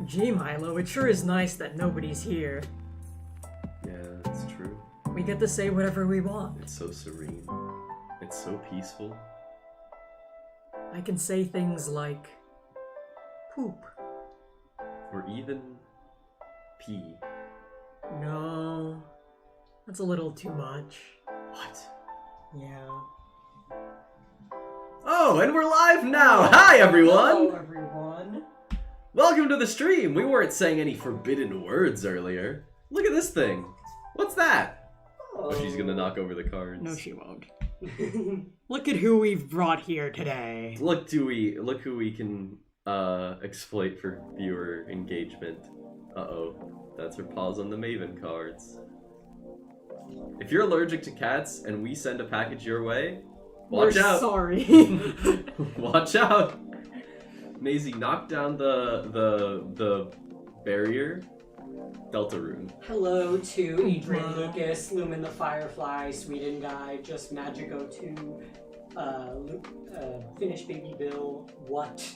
Gee, Milo, it sure is nice that nobody's here. Yeah, it's true. We get to say whatever we want. It's so serene. It's so peaceful. I can say things like... poop. Or even... pee. No. That's a little too much. What? Yeah. Oh, and we're live now! Hi, everyone! Hello, everyone. Welcome to the stream! We weren't saying any forbidden words earlier. Look at this thing. What's that? Oh, she's gonna knock over the cards. No, she won't. Look at who we've brought here today. Look who we can exploit for viewer engagement. Uh-oh. That's her paws on the Maven cards. If you're allergic to cats and we send a package your way, watch out! Sorry. Watch out! Maisie, knock down the barrier. Delta Rune. Hello to Adrian Lucas, Lumen the Firefly, Sweden guy, Just Magico 2, Finnish Baby Bill, what?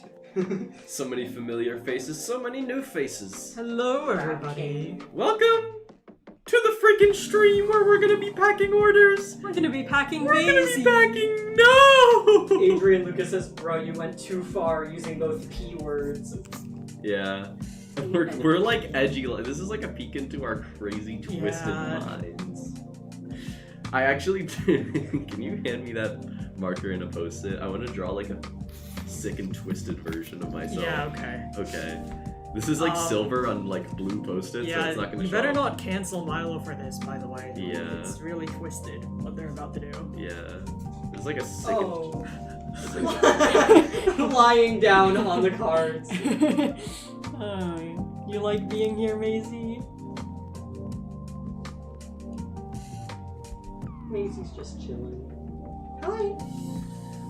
So many familiar faces, so many new faces. Hello, everybody. Welcome to the freaking stream where we're gonna be packing orders. We're gonna be packing We're Maisie. gonna be packing. No! Adrian Lucas says, bro, you went too far using both P words. Yeah. We're like edgy. This is like a peek into our crazy, twisted minds. I actually... Can you hand me that marker and a post-it? I want to draw like a sick and twisted version of myself. Yeah, okay. Okay. This is like silver on like blue post-it, Yeah, so it's not gonna you show better up. not cancel Milo for this, by the way. Yeah. It's really twisted, what they're about to do. Yeah. There's like a sick Oh. Lying down on the cards. You like being here, Maisie? Maisie's just chilling. Hi.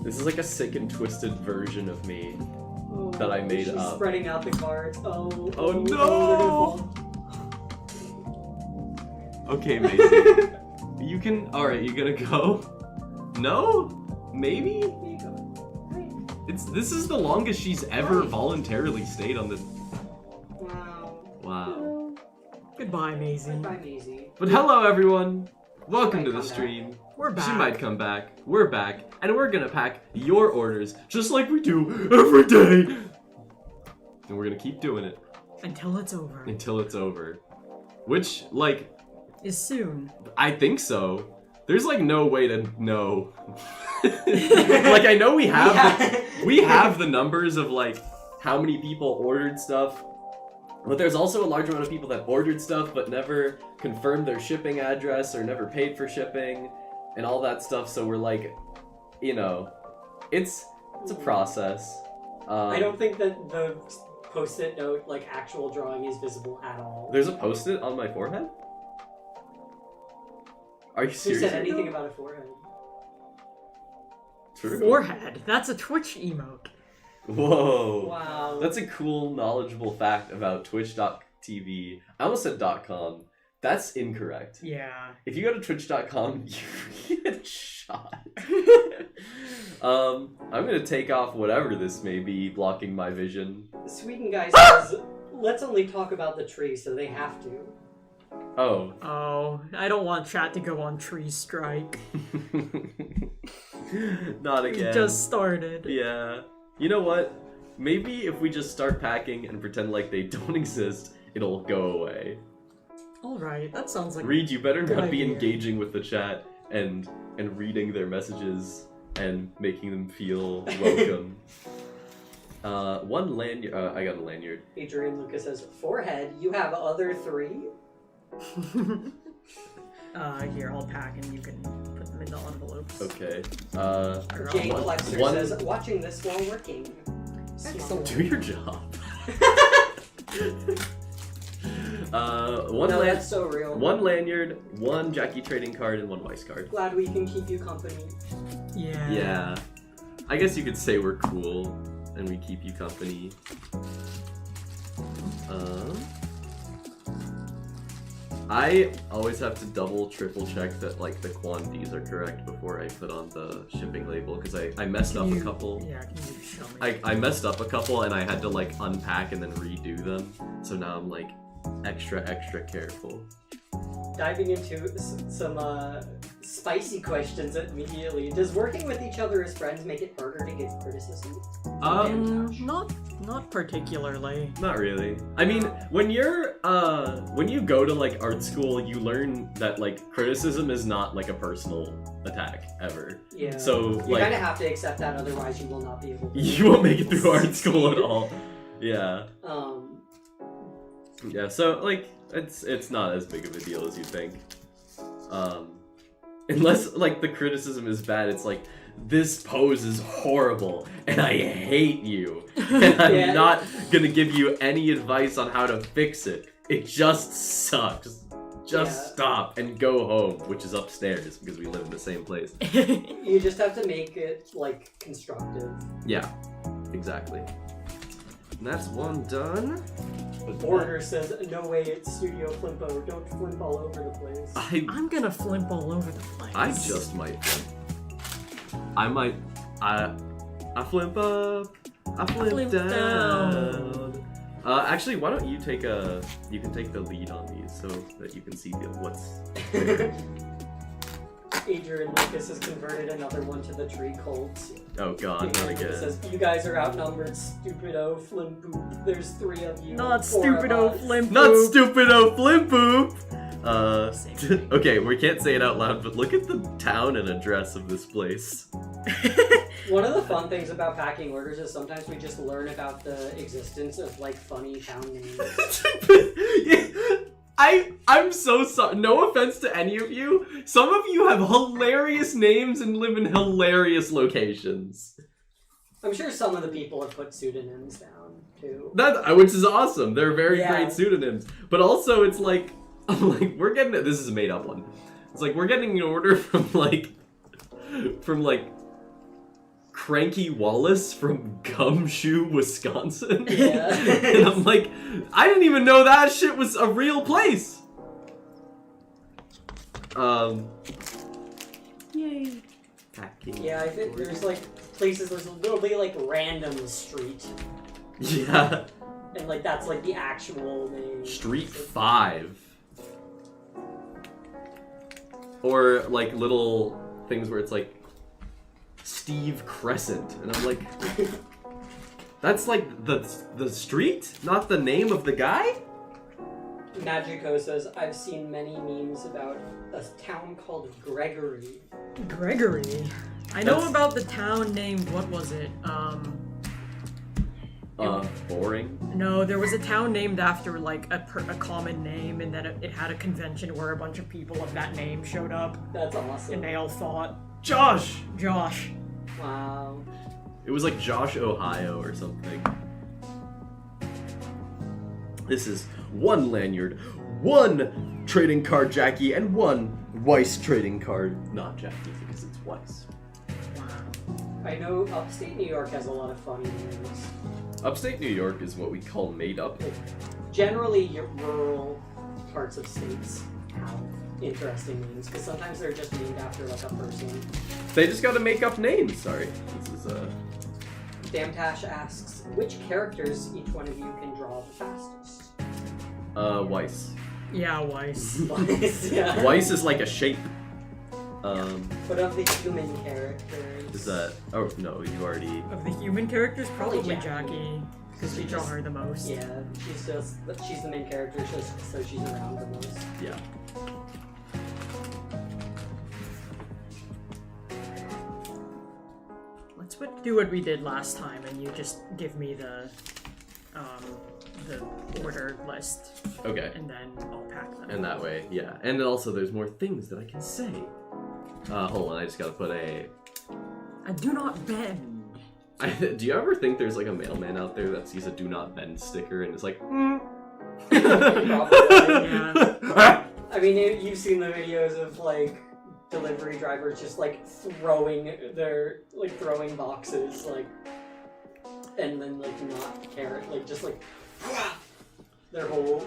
This is like a sick and twisted version of me Oh, that I made she's up. spreading out the cards. Oh. Oh, they're no! gonna Okay, Maisie. You can... Alright, you gonna go? No? Maybe? fall. Here you go. Hi. This is the longest she's ever Right. voluntarily stayed on the... Wow. Wow. Hello. Goodbye, Maisie. Goodbye, Maisie. But hello, everyone! Welcome might to the come back. stream. We're back. She might come back. We're back. And we're gonna pack your orders just like we do every day. And we're gonna keep doing it Until it's over. until it's over. Which, like, Is soon. I think so. There's like no way to know. Like, I know we have the numbers of like how many people ordered stuff, but there's also a large amount of people that ordered stuff but never confirmed their shipping address or never paid for shipping and all that stuff. So we're like, you know, it's a process. I don't think that the post-it note, like, actual drawing is visible at all. There's a post-it on my forehead? Are you Who serious? said anything about a forehead? True. Forehead. That's a Twitch emote. Whoa. Wow. That's a cool, knowledgeable fact about twitch.tv. I almost said .com. That's incorrect. Yeah. If you go to twitch.com, you get shot. I'm gonna take off whatever this may be blocking my vision. The Sweden guy says, let's only talk about the tree, so they have to. Oh. Oh, I don't want chat to go on tree strike. Not We again. just started. Yeah. You know what? Maybe if we just start packing and pretend like they don't exist, it'll go away. Alright, that sounds like Reed, you better Good not be idea. engaging with the chat and reading their messages and making them feel welcome. One lanyard. I got a lanyard. Adrian Lucas says, forehead, you have other three? Here, I'll pack and you can put them in the envelopes. Okay. Jane one- Flexer one- says, watching this while working. Excellent. Do your job. No, that's so real. One lanyard, one Jackie trading card, and one Weiss card. Glad we can keep you company. Yeah. Yeah. I guess you could say we're cool and we keep you company. I always have to double, triple check that like the quantities are correct before I put on the shipping label because I messed up a couple. Yeah, can you show me? I messed up a couple and I had to like unpack and then redo them. So now I'm like extra careful. Diving into some spicy questions immediately. Does working with each other as friends make it harder to give criticism? Not particularly. Not really. I mean, when you go to like art school, you learn that like criticism is not like a personal attack ever. Yeah. So you like kind of have to accept that, otherwise you will not be able to. You won't make it through art school at all. Yeah. Yeah. So like it's not as big of a deal as you think. Unless like the criticism is bad, it's like this pose is horrible and I hate you and I'm not gonna give you any advice on how to fix it. It just sucks. Just stop and go home, which is upstairs because we live in the same place. You just have to make it like constructive. Yeah, exactly. And that's one done. Order says, no way, it's Studio Flimpo. Don't flimp all over the place. I'm gonna flimp all over the place. I just might flimp. I might. I flimp up. I flimp down. Actually, why don't you take you can take the lead on these so that you can see what's there. Adrian Lucas has converted another one to the tree cult. Oh god, not again. It says, you guys are outnumbered, stupido flimp boop. There's 3 of you. Not 4 of stupido us." flimp. Not stupido flimp boop! Same thing. Okay, we can't say it out loud, but look at the town and address of this place. One of the fun things about packing orders is sometimes we just learn about the existence of like funny town names. I'm so sorry. No offense to any of you. Some of you have hilarious names and live in hilarious locations. I'm sure some of the people have put pseudonyms down too. Which is awesome. They're very Yeah. great pseudonyms. But also, it's like, I'm like, we're getting it. This is a made up one. It's like we're getting an order from Cranky Wallace from Gumshoe, Wisconsin. Yeah. And I'm like, I didn't even know that shit was a real place. Yay. Packing. Yeah, I think there's like places, there'll be like random street. Yeah. And like that's like the actual name. Street 5. Or like little things where it's like Steve Crescent, and I'm like, that's like the street, not the name of the guy? Magico says, I've seen many memes about a town called Gregory. Gregory. I know about the town named, what was it? Boring. No, there was a town named after like a common name, and then it had a convention where a bunch of people of that name showed up, That's awesome. and they all thought Josh! Josh. Wow. It was like Josh, Ohio or something. This is 1 lanyard, 1 trading card Jackie, and 1 Weiss trading card, not Jackie because it's Weiss. Wow. I know upstate New York has a lot of funny names. Upstate New York is what we call made up. Generally, your rural parts of states have interesting names, because sometimes they're just named after like a person. They just gotta make up names, sorry. This is Damtash asks, which characters each one of you can draw the fastest? Weiss. Yeah, Weiss. Yeah. Weiss is like a shape. But of the human characters... Is that... Oh, no, you already... Of the human characters, probably Probably Jackie. Because we draw her the most. Yeah, she's the main character, just so she's around the most. Yeah. Let's do what we did last time, and you just give me the order list, Okay. and then I'll pack them. And that way, yeah. And then also there's more things that I can say. Hold on, I just gotta put a... I do not bend. Do you ever think there's like a mailman out there that sees a do not bend sticker and is like, Yeah. I mean, you've seen the videos of like delivery drivers just like throwing boxes, like, and then like not care, like just like their whole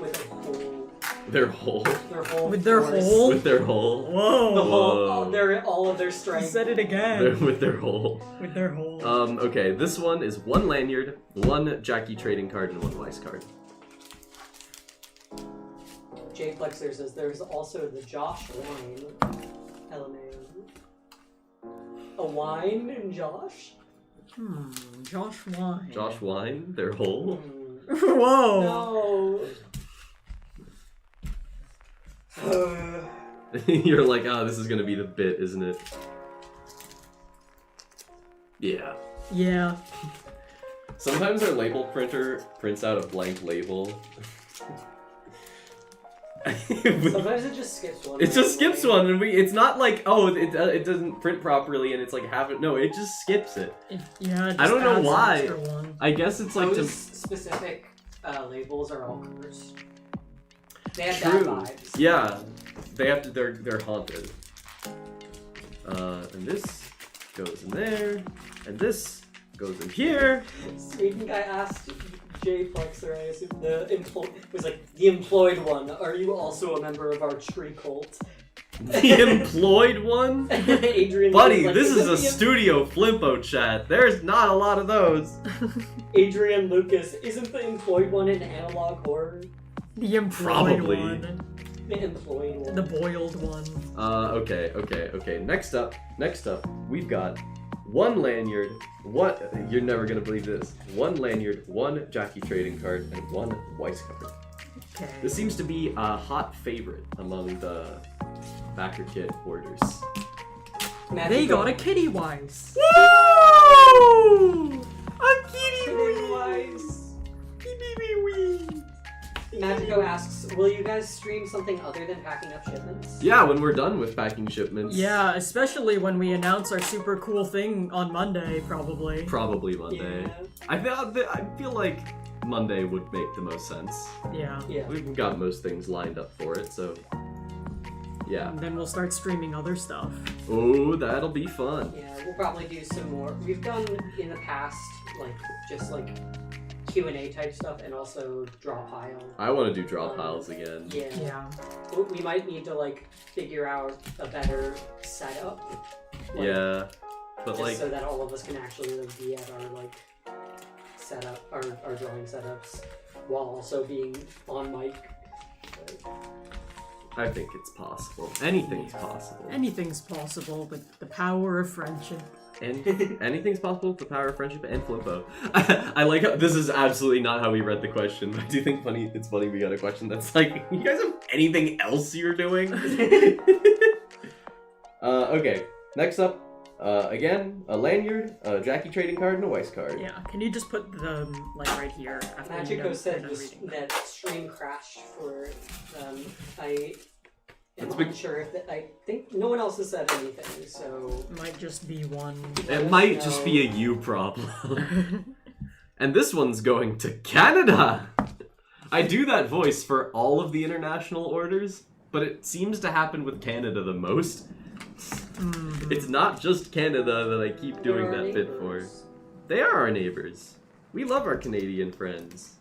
Their whole. Their whole With their force. whole? With their whole. Whoa. The whole, Whoa. all of their He strength. said it again. With their whole. With their whole. Okay, this one is 1 lanyard, 1 Jackie trading card, and 1 Weiss card. Jay Flexer says there's also the Josh wine. LMAO. A wine and Josh? Josh Wine. Josh Wine, their whole. Whoa. No. You're like, oh, this is gonna be the bit, isn't it? Yeah. Yeah. Sometimes our label printer prints out a blank label. Sometimes it just skips one. It just skips one, and it's not like, oh, it doesn't print properly, and it's like half it. No, it just skips it. Yeah. It I don't just know adds an why. extra one. I guess it's like Those specific labels are all cursed. They have True. bad vibes. Yeah, they have to. They're haunted. And this goes in there, and this goes in here. Sweden guy asked Jay Flexer, I assume was like the employed one. Are you also a member of our tree cult? The employed one? Adrian, Buddy, was like, this is "Isn't a the studio Flimpo chat. There's not a lot of those. Adrian Lucas, isn't the employed one in analog horror? The employed Probably. one. The employed one. The boiled one. Okay. Next up, we've got 1 lanyard, you're never gonna believe this. 1 lanyard, 1 Jackie trading card, and 1 Weiss card. Okay. This seems to be a hot favorite among the backer kit hoarders. They got a kitty Weiss. Woo! A kitty Wise. Magico asks, will you guys stream something other than packing up shipments? Yeah, when we're done with packing shipments. Yeah, especially when we announce our super cool thing on Monday, probably. Probably Monday. Yeah. I feel like Monday would make the most sense. Yeah. Yeah. We've got most things lined up for it, so yeah. And then we'll start streaming other stuff. Oh, that'll be fun. Yeah, we'll probably do some more. We've done in the past, just Q&A type stuff and also draw pile. I want to do draw piles again. Yeah. Yeah. We might need to figure out a better setup. Yeah, but Just so that all of us can actually be at our setup, our drawing setups, while also being on mic. I think it's possible. Anything's possible. Anything's possible with the power of friendship. And anything's possible with the power of friendship and Flimpo. I like how this is absolutely not how we read the question, but I do think it's funny we got a question that's like, you guys have anything else you're doing? Okay, next up, again, a lanyard, a Jackie trading card, and a Weiss card. Yeah, can you just put them right here? After you Magico know said you're done reading? that stream crashed for. I am It's been- unsure if I think no one else has said anything, so. Might just be one. It might just be a you problem. And this one's going to Canada! I do that voice for all of the international orders, but it seems to happen with Canada the most. It's not just Canada that I keep doing They're our that bit for. neighbors. They are our neighbors. We love our Canadian friends.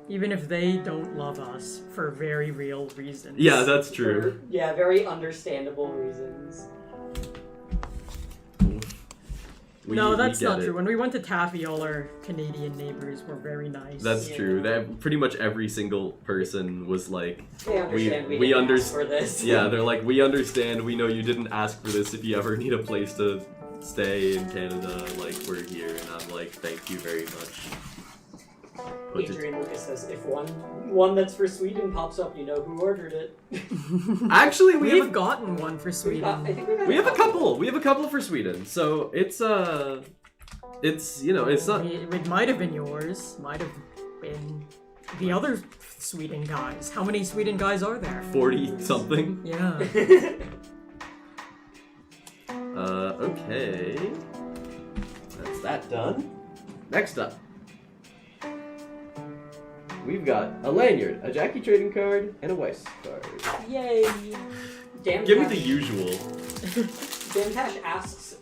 Even if they don't love us for very real reasons. Yeah, that's true. For, very understandable reasons. No, that's we not get true. it. When we went to Taffy, all our Canadian neighbors were very nice. That's Yeah. true. That pretty much every single person was like, They understand we we didn't under- ask for this. yeah, they're like, we understand, we know you didn't ask for this. If you ever need a place to stay in Canada, like, we're here. And I'm like, thank you very much. But Adrian Lucas says, if one that's for Sweden pops up, you know who ordered it. actually, we We've have gotten one for I Sweden. think we have a couple. We have a couple for Sweden. So it's it's not. It might have been yours. Might have been the other Sweden guys. How many Sweden guys are there? 40 something. Yeah. Okay. That's that done. Next up, we've got a lanyard, a Jackie trading card, and a Weiss card. Yay! Give me the usual. Damtash asks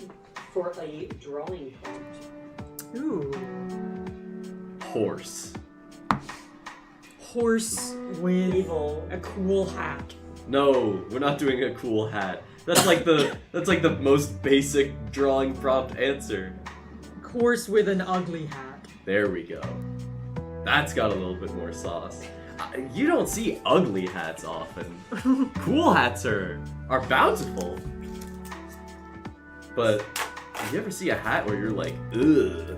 for a drawing prompt. Ooh. Horse. horse with Evil. a cool hat. No, we're not doing a cool hat. That's like the most basic drawing prompt answer. Horse with an ugly hat. There we go. That's got a little bit more sauce. You don't see ugly hats often. Cool hats are bountiful. But do you ever see a hat where you're like, ugh?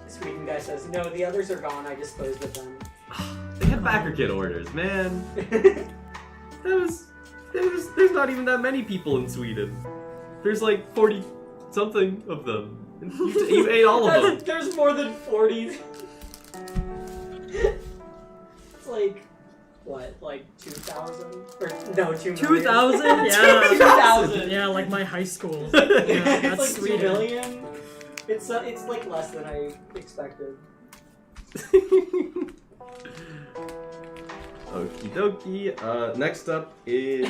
Sweden guy says, no, the others are gone. I disposed of them. They had backer kit orders, man. There's not even that many people in Sweden. There's like 40 something of them. And you ate all of them. There's more than 40. It's like, what, like 2,000? Or, no, 2 million. 2,000? Yeah. 2,000. Yeah, like my high school. Yeah, that's it's like Sweden. 2 million. It's like less than I expected. Okie dokie. Next up is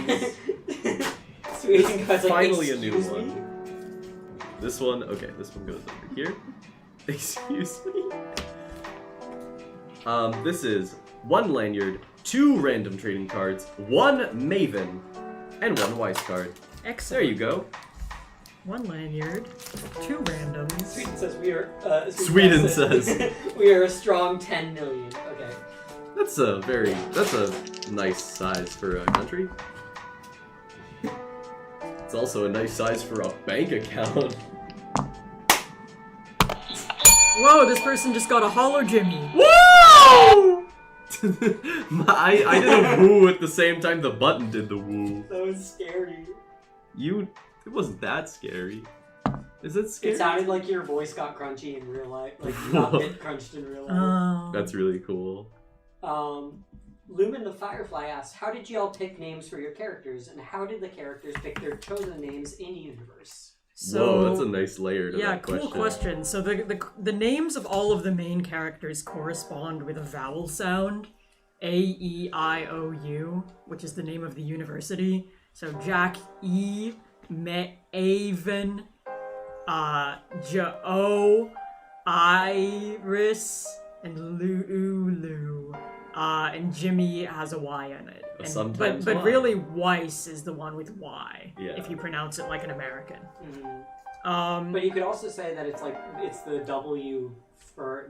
Sweden guy's like, finally a new "Excuse me?" one. This one, okay, this one goes over here. Excuse me. This is 1 lanyard, 2 random trading cards, 1 Maven, and 1 Weiss card. Excellent. There you go. 1 lanyard, 2 randoms. Sweden says we are. Sweden says we are a strong 10 million. Okay. that's a nice size for a country. It's also a nice size for a bank account. Whoa, this person just got a Holo Jimmy. Woo! I did a woo at the same time the button did the woo. That was scary. It wasn't that scary. Is it scary? It sounded like your voice got crunchy in real life. Like you got bit crunched in real life. That's really cool. Lumen the Firefly asks, how did you all pick names for your characters, and how did the characters pick their chosen names in universe? Whoa, that's a nice layer to that question. Yeah, cool question. So the names of all of the main characters correspond with a vowel sound. A-E-I-O-U, which is the name of the university. So Jack E, Maven, Jo, Iris, and Lulu. And Jimmy has a Y in it. Sometimes but Y. really Weiss is the one with Y, Yeah. if you pronounce it like an American. Mm-hmm. But you could also say that it's the W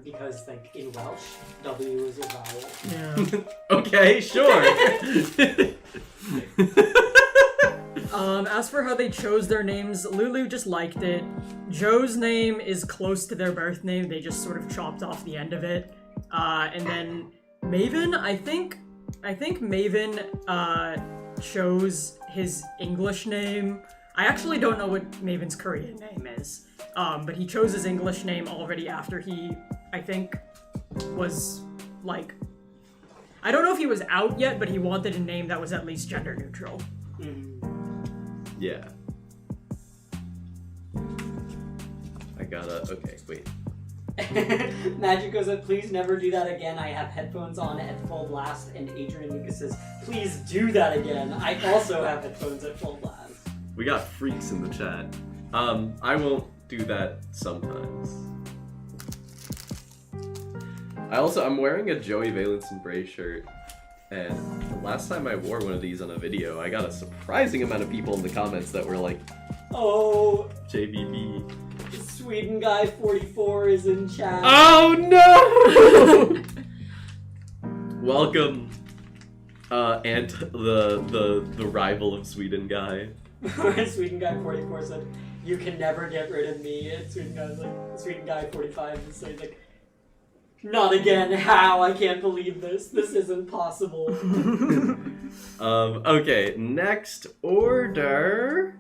because like in Welsh, W is a vowel. Yeah. Okay, sure. As for how they chose their names, Lulu just liked it. Joe's name is close to their birth name. They just sort of chopped off the end of it. And then Maven, I think Maven chose his English name. I actually don't know what Maven's Korean name is. But he chose his English name already after he, I think, was like... I don't know if he was out yet, but he wanted a name that was at least gender neutral. Yeah. Okay, wait. Magic goes up, please never do that again. I have headphones on at full blast. And Adrian Lucas says, please do that again. I also have headphones at full blast. We got freaks in the chat. I won't do that sometimes. I'm wearing a Joey Valenson Bray shirt, and the last time I wore one of these on a video, I got a surprising amount of people in the comments that were like, oh, JVB. Sweden guy 44 is in chat. Oh no! Welcome, and the rival of Sweden guy. Sweden guy 44 said, "You can never get rid of me." And Sweden guy 45 is like, "Not again! How? I can't believe this. This isn't possible." Okay. Next order.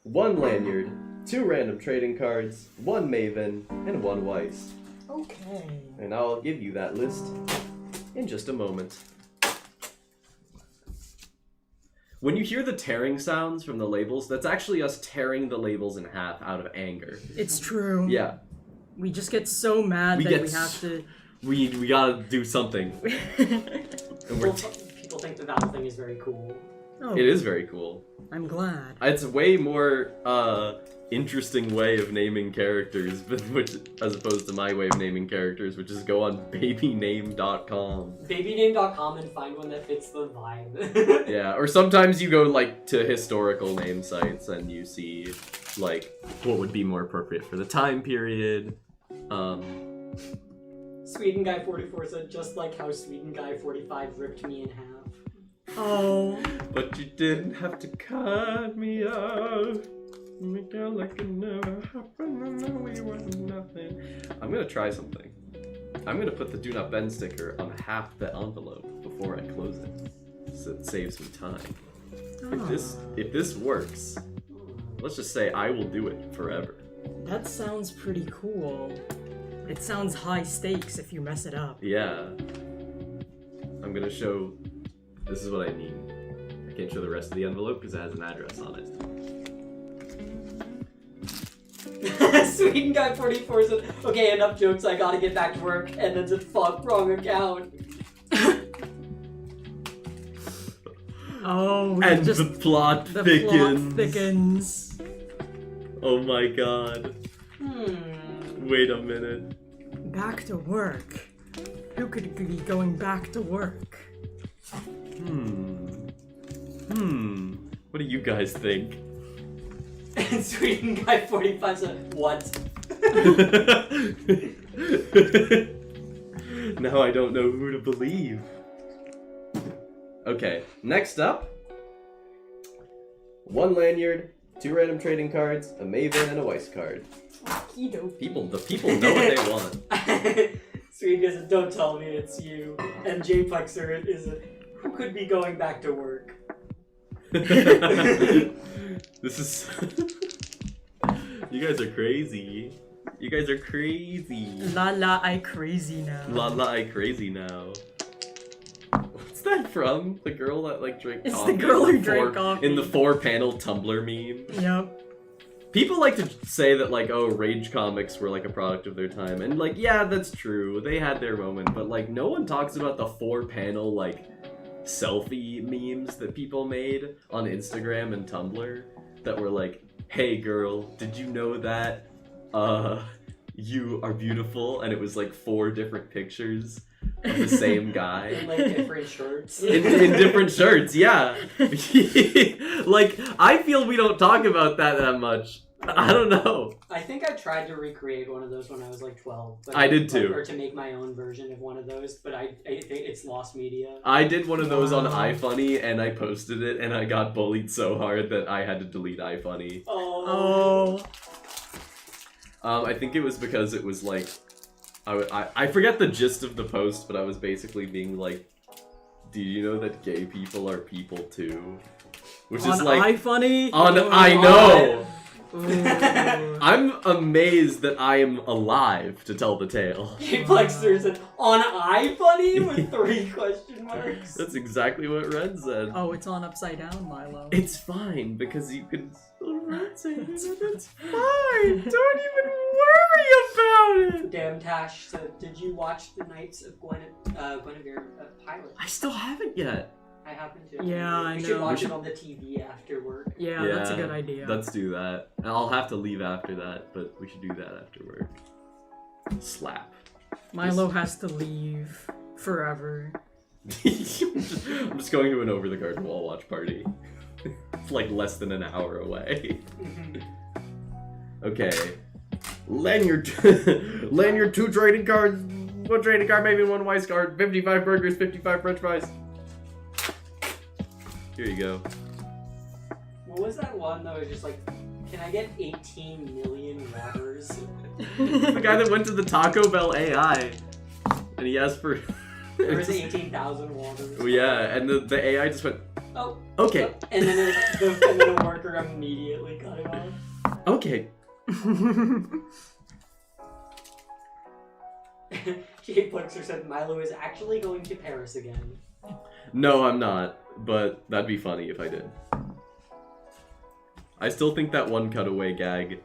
1 lanyard, 2 random trading cards, 1 Maven, and 1 Weiss. Okay. And I'll give you that list in just a moment. When you hear the tearing sounds from the labels, that's actually us tearing the labels in half out of anger. It's true. Yeah. We just get so mad that we have to... We gotta do something. And we're People think the vowel thing is very cool. Oh, It is very cool. I'm glad. It's a way more interesting way of naming characters, as opposed to my way of naming characters, which is go on babyname.com. Babyname.com and find one that fits the vibe. Yeah, or sometimes you go like to historical name sites and you see like what would be more appropriate for the time period. Sweden Guy 44 said, just like how Sweden Guy 45 ripped me in half. Oh. But you didn't have to cut me off. Make out like it never happened. I know we were nothing. I'm gonna try something. I'm gonna put the do not bend sticker on half the envelope before I close it, so it saves me time. If this works, let's just say I will do it forever. That sounds pretty cool. It sounds high stakes if you mess it up. Yeah. I'm gonna show. This is what I mean. I can't show the rest of the envelope because it has an address on it. Sweden Guy 44 said, okay, enough jokes, I gotta get back to work. And then said, fuck, wrong account. Oh, And just the plot the thickens. plot thickens. Oh my god. Wait a minute. Back to work. Who could be going back to work? What do you guys think? And Sweden Guy 45 said, what? Now I don't know who to believe. Okay, next up. 1 lanyard, 2 random trading cards, a Maven, and a Weiss card. The people know what they want. Sweden said, don't tell me it's you. And J Plexer is who could be going back to work? This is... You guys are crazy. You guys are crazy. La la, I crazy now. La la, I crazy now. What's that from? The girl that like drank It's coffee? the girl who in drank coffee. In the 4-panel Tumblr meme. Yep. People like to say that like, oh, Rage comics were like a product of their time. And like, yeah, that's true. They had their moment. But like, no one talks about the 4-panel like selfie memes that people made on Instagram and Tumblr that were like, hey girl, did you know that you are beautiful? And it was like 4 different pictures of the same guy. In like different shirts. in different shirts, yeah. Like, I feel we don't talk about that much. I don't know. I think I tried to recreate one of those when I was like 12. But I did too. Or to make my own version of one of those, but I think it's lost media. I did one of those on iFunny and I posted it and I got bullied so hard that I had to delete iFunny. Oh. I think it was because it was like, I forget the gist of the post, but I was basically being like, do you know that gay people are people too? Which on is like iFunny? I know. Ooh. I'm amazed that I am alive to tell the tale. J Plexer said, on iFunny with 3 question marks. That's exactly what Red said. Oh, it's on upside down, Milo. It's fine because you can still read it. It's fine. Don't even worry about it. Damn Tash said, did you watch the Knights of Guinevere pilot? I still haven't yet. I happen to. Yeah, I You know. should watch it on the TV after work. Yeah, that's a good idea. Let's do that. I'll have to leave after that, but we should do that after work. Slap. Milo has to leave forever. I'm just going to an over the garden wall watch party. It's like less than an hour away. Okay. Lanyard 2 trading cards, 1 trading card, maybe 1 Weiss card, 55 burgers, 55 french fries. Here you go. What was that one that was just like, can I get 18 million waters? The guy that went to the Taco Bell AI and he asked for... Or was it 18,000 waters? Yeah, and the AI just went, oh, okay. And then a worker immediately cut it off. Okay. J Plexer said Milo is actually going to Paris again. No, I'm not, but that'd be funny if I did. I still think that one cutaway gag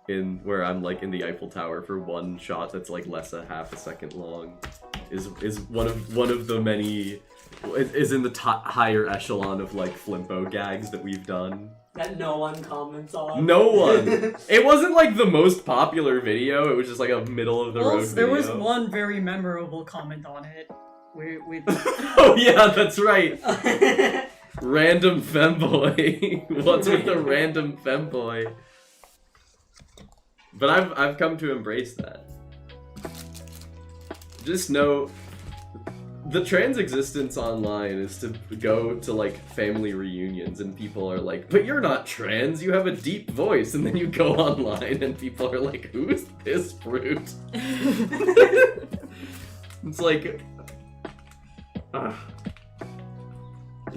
in where I'm like in the Eiffel Tower for 1 shot that's like less than half a second long is one of the many is in the higher echelon of like Flimpo gags that we've done. That no one comments on. No one. It wasn't like the most popular video. It was just like a middle of the road video. There was one very memorable comment on it. With Oh yeah, that's right. Random femboy. What's with the random femboy? But I've come to embrace that. Just know the trans existence online is to go to like family reunions and people are like, but you're not trans, you have a deep voice, and then you go online and people are like, who's this brute? It's like,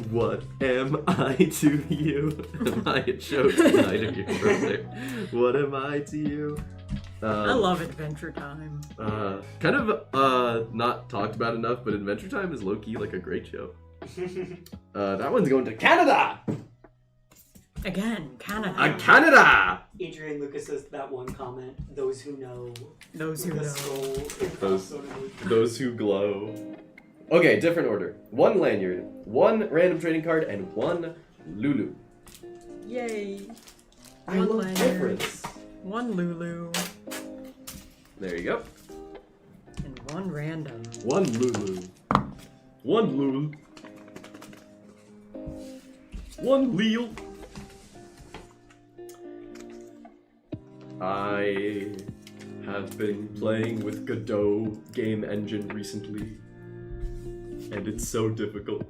what am I to you? Am I a joke tonight of your brother? What am I to you? I love Adventure Time. Kind of not talked about enough, but Adventure Time is low-key like a great show. That one's going to Canada! Again, Canada. Canada! Adrian Lucas says that one comment, those who know. Those who know. Those who glow. Okay, different order. 1 lanyard, 1 random trading card, and 1 Lulu. Yay. I One love lanyard. difference. 1 Lulu. There you go. And 1 random. 1 Lulu. 1 Lulu. 1 Leel. I have been playing with Godot game engine recently, and it's so difficult.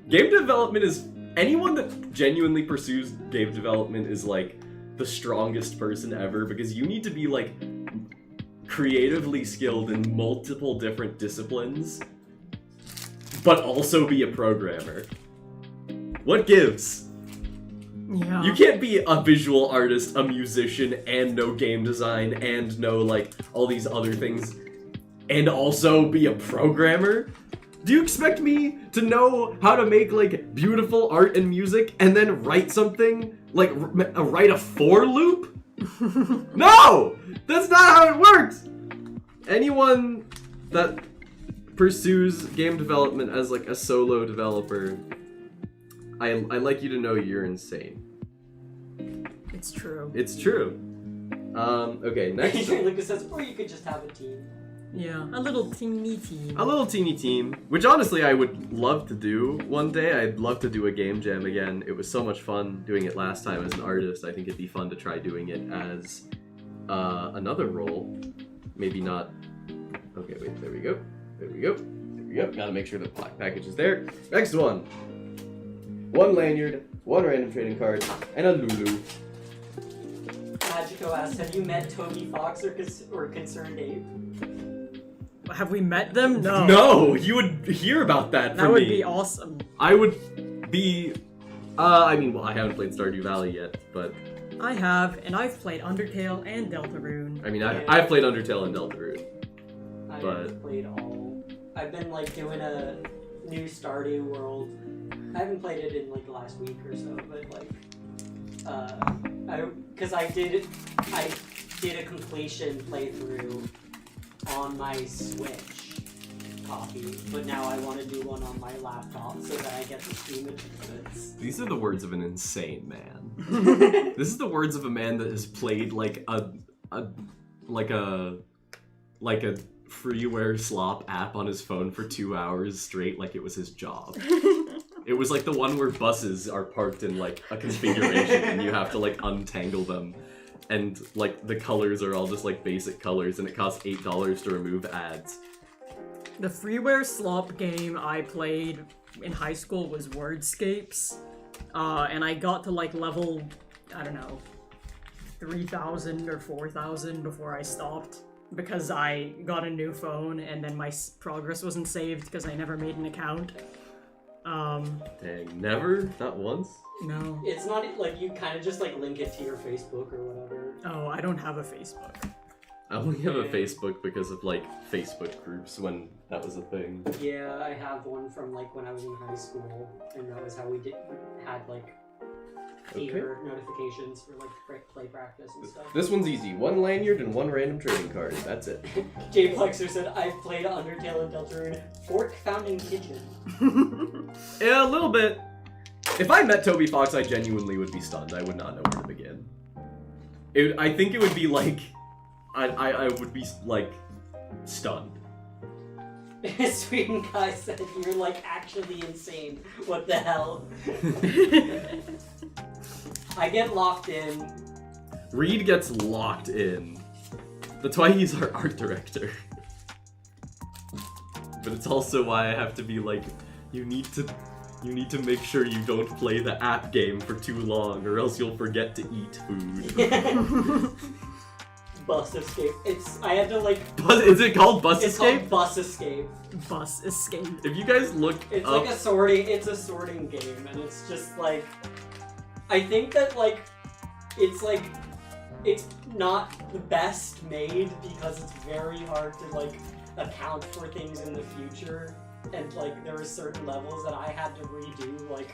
Game development is... Anyone that genuinely pursues game development is like the strongest person ever, because you need to be like creatively skilled in multiple different disciplines, but also be a programmer. What gives? Yeah. You can't be a visual artist, a musician, and know game design, and know like all these other things, and also be a programmer? Do you expect me to know how to make like beautiful art and music and then write something? Like write a for loop? No! That's not how it works! Anyone that pursues game development as like a solo developer, I like you to know you're insane. It's true. It's true. Okay, next. Adrian Lucas says, or you could just have a team. Yeah, a little teeny team. A little teeny team, which honestly I would love to do one day. I'd love to do a game jam again. It was so much fun doing it last time as an artist. I think it'd be fun to try doing it as another role. Maybe not. Okay, wait, there we go. There we go. There we go. Gotta make sure the package is there. Next one. 1 lanyard, 1 random trading card, and a Lulu. Magico asks, have you met Toby Fox or Concerned Ape? Have we met them? No. No, you would hear about that from That would me. be awesome. I would be... I mean, well, I haven't played Stardew Valley yet, but... I have, and I've played Undertale and Deltarune. I mean, I've played Undertale and Deltarune. I've But- played all. I've been like doing a new Stardew World. I haven't played it in like the last week or so, but like, I did a completion playthrough on my Switch copy, but now I want to do one on my laptop so that I get the Steam achievements. These are the words of an insane man. This is the words of a man that has played like a freeware slop app on his phone for 2 hours straight like it was his job. It was like the one where buses are parked in like a configuration and you have to like untangle them, and like the colors are all just like basic colors, and it costs $8 to remove ads. The freeware slop game I played in high school was Wordscapes, and I got to like level, I don't know, 3,000 or 4,000 before I stopped, because I got a new phone and then my progress wasn't saved because I never made an account. Dang, never? Not once? No. It's not like you kind of just like link it to your Facebook or whatever. Oh, I don't have a Facebook. I only have a Facebook because of like Facebook groups when that was a thing. Yeah, I have one from like when I was in high school, and that was how we had like fever notifications for like play practice and stuff. This one's easy. 1 lanyard and 1 random trading card. That's it. Jay Plexer said, I've played Undertale and Deltarune. Fork found in kitchen. Yeah, a little bit. If I met Toby Fox, I genuinely would be stunned. I would not know where to begin. I think it would be like... I would be, like, stunned. Sweden guy said, you're like actually insane. What the hell? I get locked in. Reed gets locked in. That's why he's our art director. But it's also why I have to be like, you need to make sure you don't play the app game for too long, or else you'll forget to eat food. Bus escape. I had to like. Is it called Bus It's Escape? called Bus Escape. Bus escape. If you guys look It's up... like a sorting. It's a sorting game, and it's just like. I think that like, it's like, it's not the best made because it's very hard to like account for things in the future, and like there were certain levels that I had to redo like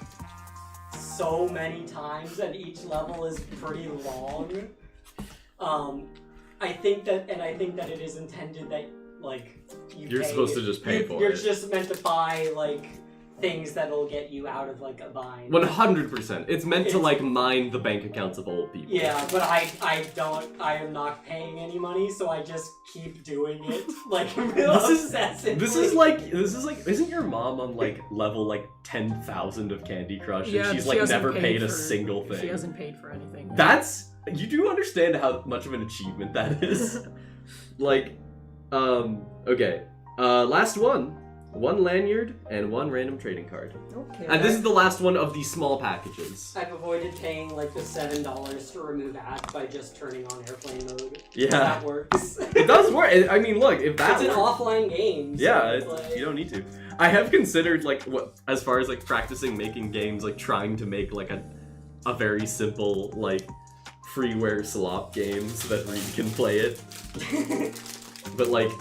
so many times, and each level is pretty long. I think that it is intended that like You're supposed to just pay for You're it. just meant to buy like things that'll get you out of like a bind. 100%. It's meant to like mine the bank accounts of old people. Yeah, but I am not paying any money, so I just keep doing it like real obsessively. This is like, isn't your mom on like level like 10,000 of Candy Crush? Yeah, and she's she like hasn't never paid a for- single thing. She hasn't paid for anything. You do understand how much of an achievement that is? Like, okay. Last one. 1 lanyard and 1 random trading card. Okay. And this is the last one of these small packages. I've avoided paying like the $7 to remove ads by just turning on airplane mode. Yeah. That works. It does work. I mean, look, if that It's an works- offline game. So Yeah, it's like... you don't need to. I have considered, like, what, as far as, like, practicing making games, like, trying to make, like, a very simple, like, freeware slop game so that Reed can play it. But, like,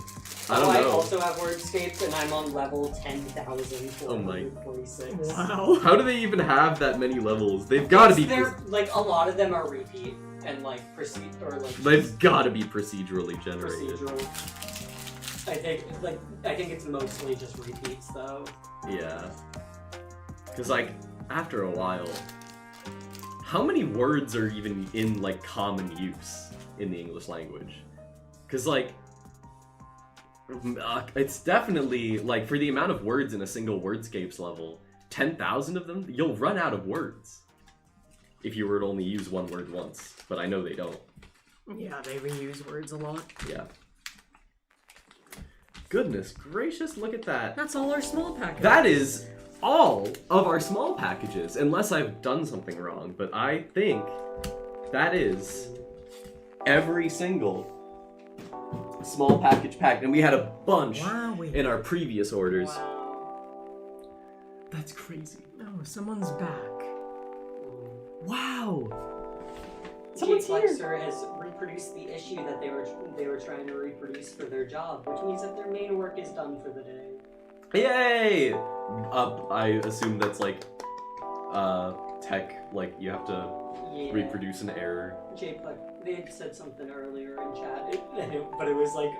I don't know. I also have Wordscapes, and I'm on level 10,446. Wow. How do they even have that many levels? They've got to be... They're, like, a lot of them are repeat, and, like, They've got to be procedurally generated. procedural. I think it's mostly just repeats, though. Yeah. Because, like, after a while, how many words are even in, like, common use in the English language? Because, like, it's definitely, like, for the amount of words in a single Wordscapes level, 10,000 of them, you'll run out of words. If you were to only use one word once. But I know they don't. Yeah, they reuse words a lot. Yeah. Goodness gracious, look at that. That's all our small packages. That is all of our small packages, unless I've done something wrong. But I think that is every single small package packed. And we had a bunch in our previous orders. Wow. That's crazy. Oh, someone's back. Wow. Someone's Flexer has reproduced the issue that they were trying to reproduce for their job, which means that their main work is done for the day. Yay! I assume that's like tech, like you have to reproduce an error. They had said something earlier in chat, but it was like,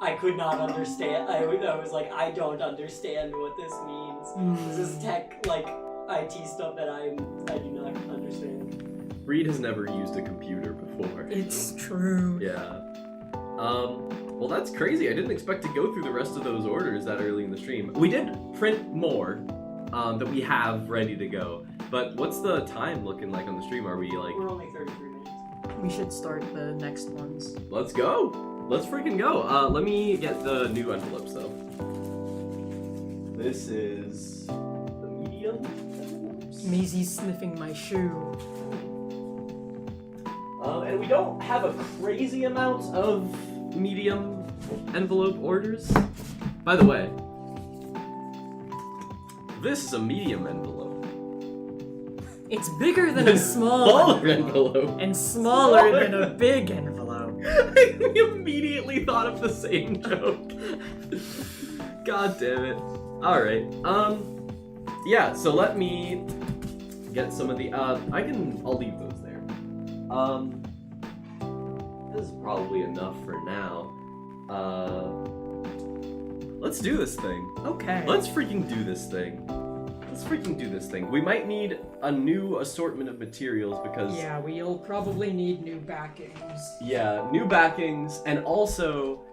I could not understand. I was like, I don't understand what this means. This is tech, like, IT stuff that I do not understand. Reed has never used a computer before. It's true. Yeah. Well, that's crazy. I didn't expect to go through the rest of those orders that early in the stream. We did print more that we have ready to go. But what's the time looking like on the stream? Are we like... We're only 33 minutes. We should start the next ones. Let's go. Let's freaking go. Let me get the new envelopes, though. This is the medium envelopes. Maisie's sniffing my shoe. And we don't have a crazy amount of medium envelope orders. By the way, this is a medium envelope. It's bigger than a small envelope. and smaller than a big envelope. I immediately thought of the same joke. God damn it. Alright, yeah, so let me get some of the. I'll leave those there. This is probably enough for now. Let's do this thing. Okay. Let's freaking do this thing. We might need a new assortment of materials because... Yeah, we'll probably need new backings. Yeah, new backings, and also,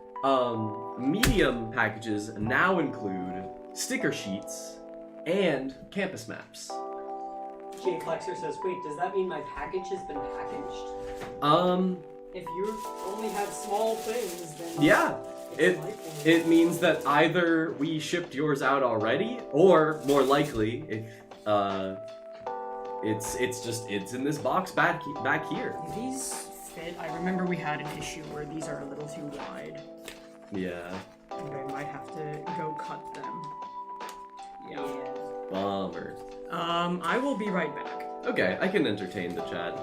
medium packages now include sticker sheets and campus maps. Jay Flexer says, wait, does that mean my package has been packaged? If you only have small things, then... Yeah. It's It means that either we shipped yours out already, or more likely, if it's in this box back here. These fit. I remember we had an issue where these are a little too wide, Yeah. and I might have to go cut them. Yeah. Bummer. I will be right back. Okay, I can entertain the chat.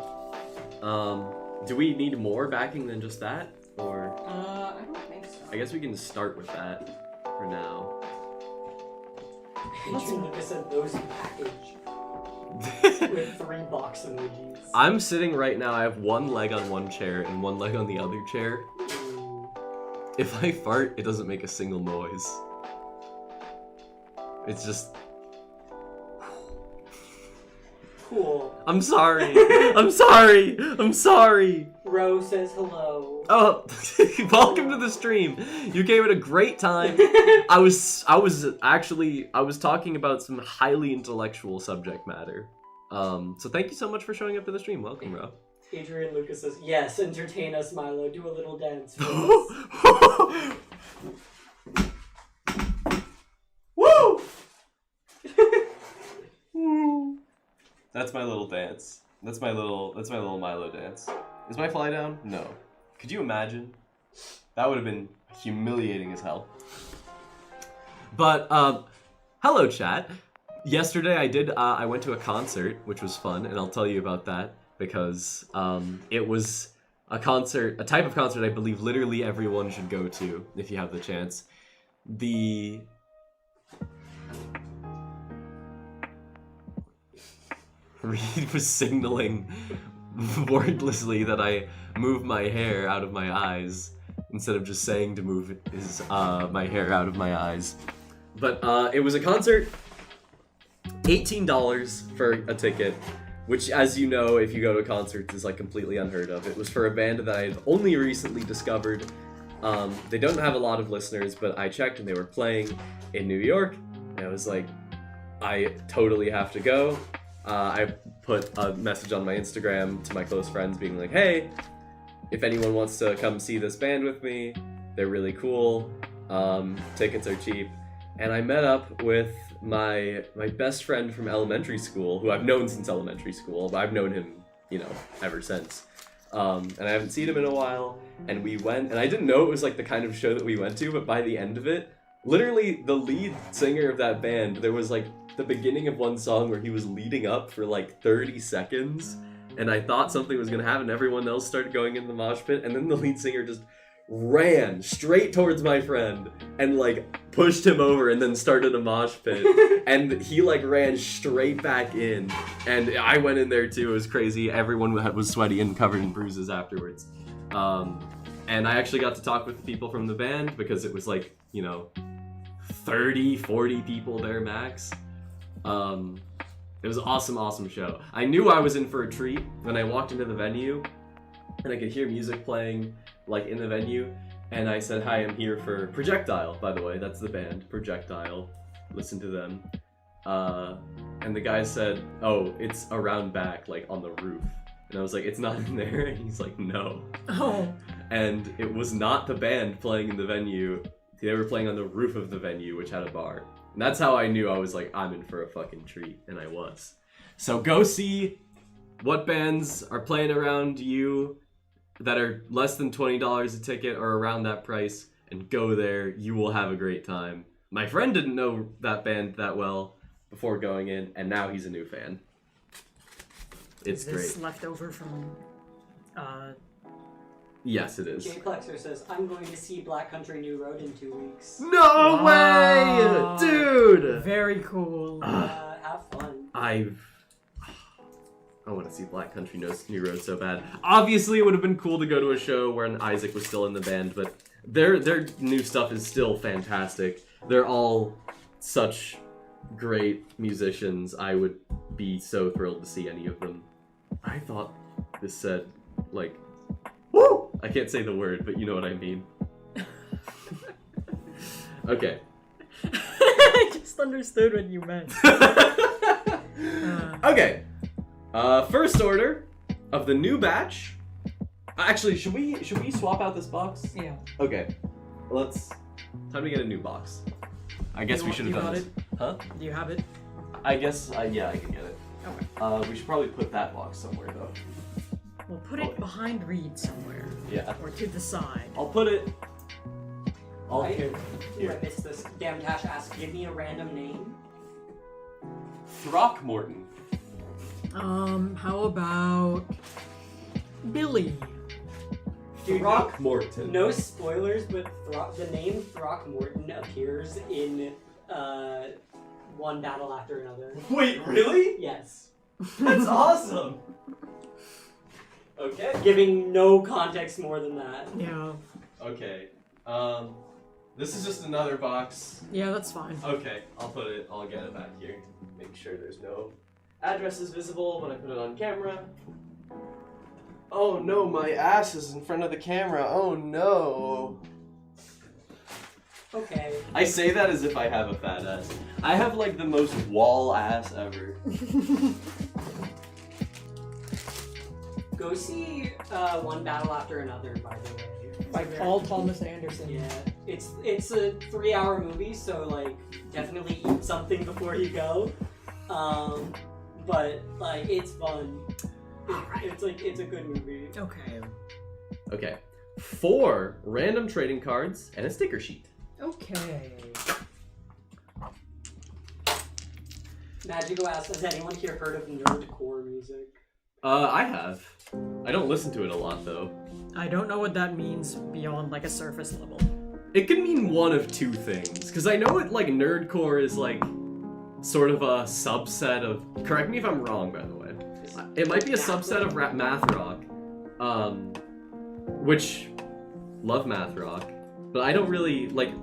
Do we need more backing than just that, or? I don't think so. I guess we can start with that for now. Adrian Lucas said those package with 3 box emojis. I'm sitting right now, I have one leg on one chair and one leg on the other chair. Ooh. If I fart, it doesn't make a single noise. It's just... Cool. I'm sorry. I'm sorry. Ro says hello. Oh, welcome to the stream. You gave it a great time. I was talking about some highly intellectual subject matter. So thank you so much for showing up to the stream. Welcome, Ro. Adrian Lucas says, yes, entertain us, Milo. Do a little dance for us. Woo! That's my little dance. That's my little Milo dance. Is my fly down? No. Could you imagine? That would have been humiliating as hell. But hello chat. Yesterday I went to a concert, which was fun, and I'll tell you about that because it was a type of concert I believe literally everyone should go to if you have the chance. Reed was signaling wordlessly that I move my hair out of my eyes instead of just saying to move my hair out of my eyes. But it was a concert, $18 for a ticket, which, as you know, if you go to concerts, is like completely unheard of. It was for a band that I had only recently discovered. They don't have a lot of listeners, but I checked and they were playing in New York, and I was like, I totally have to go. I put a message on my Instagram to my close friends being like, hey, if anyone wants to come see this band with me, they're really cool, tickets are cheap. And I met up with my best friend from elementary school, who I've known since elementary school, but I've known him, ever since. And I haven't seen him in a while, and we went, and I didn't know it was like the kind of show that we went to, but by the end of it, literally the lead singer of that band, there was like the beginning of one song where he was leading up for like 30 seconds, and I thought something was gonna happen. Everyone else started going in the mosh pit, and then the lead singer just ran straight towards my friend and like pushed him over and then started a mosh pit. And he like ran straight back in, and I went in there too. It was crazy. Everyone was sweaty and covered in bruises afterwards. And I actually got to talk with the people from the band because it was like, 30, 40 people there max. It was an awesome show. I knew I was in for a treat when I walked into the venue and I could hear music playing like in the venue, and I said, hi, I'm here for Projectile, by the way. That's the band, Projectile. Listen to them. And the guy said, oh, it's around back, like on the roof. And I was like, it's not in there? And he's like, no. Oh. And it was not the band playing in the venue. They were playing on the roof of the venue, which had a bar. And that's how I knew I was like, I'm in for a fucking treat. And I was. So go see what bands are playing around you that are less than $20 a ticket or around that price, and go there. You will have a great time. My friend didn't know that band that well before going in, and now he's a new fan. It's Is this great. left over from Yes, it is. Jay Plexer says, I'm going to see Black Country New Road in 2 weeks. No Wow. way! Dude! Very cool. Have fun. I I want to see Black Country New Road so bad. Obviously, it would have been cool to go to a show when Isaac was still in the band, but their new stuff is still fantastic. They're all such great musicians. I would be so thrilled to see any of them. I thought this said, like, woo! I can't say the word, but you know what I mean. Okay. I just understood what you meant. Okay. First order of the new batch. Actually, should we swap out this box? Yeah. Okay. Let's. Time to get a new box. I guess we should have done got this. it? Huh? Do you have it? I guess. Yeah, I can get it. Okay. We should probably put that box somewhere though. We'll put it behind Reed somewhere. Yeah. Or to the side. I'll put it. Here. I missed this. Damn, Tash asked, give me a random name. Throckmorton. How about Billy? Dude, Throckmorton. No spoilers, but the name Throckmorton appears in one battle after another. Wait, really? Yes. That's awesome. Okay. Giving no context more than that. Yeah. Okay. This is just another box. Yeah, that's fine. Okay, I'll get it back here. Make sure there's no addresses visible when I put it on camera. Oh no, my ass is in front of the camera. Oh no. Okay. I say that as if I have a fat ass. I have like the most wall ass ever. Go see One Battle After Another, by the way. By Paul Thomas Anderson. Yeah, it's a 3-hour movie, so like definitely eat something before you go. But like it's fun. It's a good movie. Okay. Okay. 4 random trading cards and a sticker sheet. Okay. Magico asked, has anyone here heard of nerdcore music? I have. I don't listen to it a lot though. I don't know what that means beyond like a surface level. It could mean one of two things, because I know it like nerdcore is like sort of a subset of. Correct me if I'm wrong, by the way. It might be a subset of math rock, which love math rock, but I don't really like.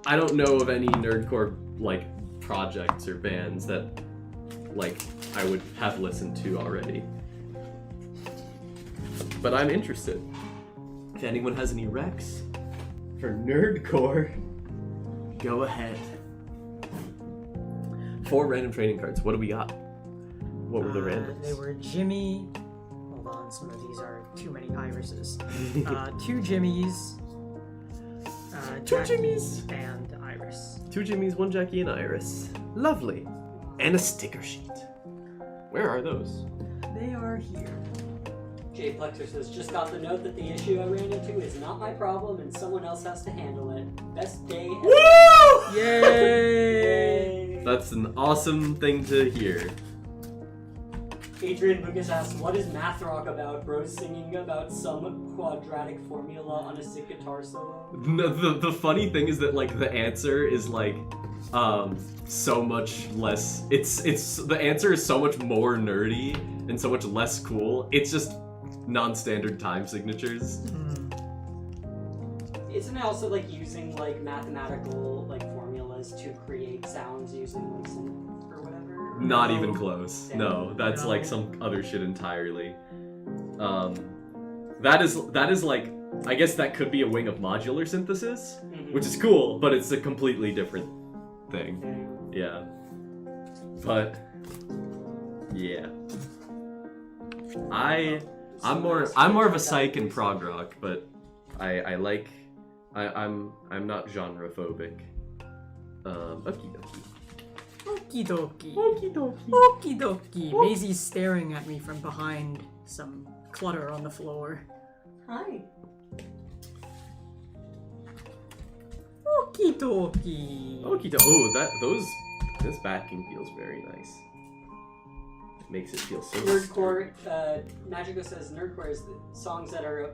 I don't know of any nerdcore like projects or bands that like I would have listened to already. But I'm interested. If anyone has any recs for nerdcore, go ahead. 4 random trading cards. What do we got? What were the randoms? They were Jimmy. Hold on, some of these are too many irises. 2 Jimmys. 2 Jackie, Jimmys. and Iris. 2 Jimmys, 1 Jackie, and Iris. Lovely. And a sticker sheet. Where are those? They are here. Jay Plexer says, just got the note that the issue I ran into is not my problem and someone else has to handle it. Best day ever. Woo! Yay! That's an awesome thing to hear. Adrian Lucas asks, what is math rock about? Bros singing about some quadratic formula on a sick guitar solo? No, the funny thing is that like the answer is like so much less. It's the answer is so much more nerdy and so much less cool. It's just non-standard time signatures. Isn't it also like using like mathematical like formulas to create sounds using like some or whatever? Not No. even close. No, that's like some other shit entirely. That is like, I guess that could be a wing of modular synthesis, which is cool, but it's a completely different thing. Yeah. But yeah. I'm more of a psych and prog rock, but I'm not genre phobic. Okie dokie. Okie dokie. Okie dokie. Okie dokie. Maisie's staring at me from behind some clutter on the floor. Hi. Okie dokie. Okie dokie. Oh, this backing feels very nice. Makes it feel so. Nerdcore, Magico says nerdcore is songs that are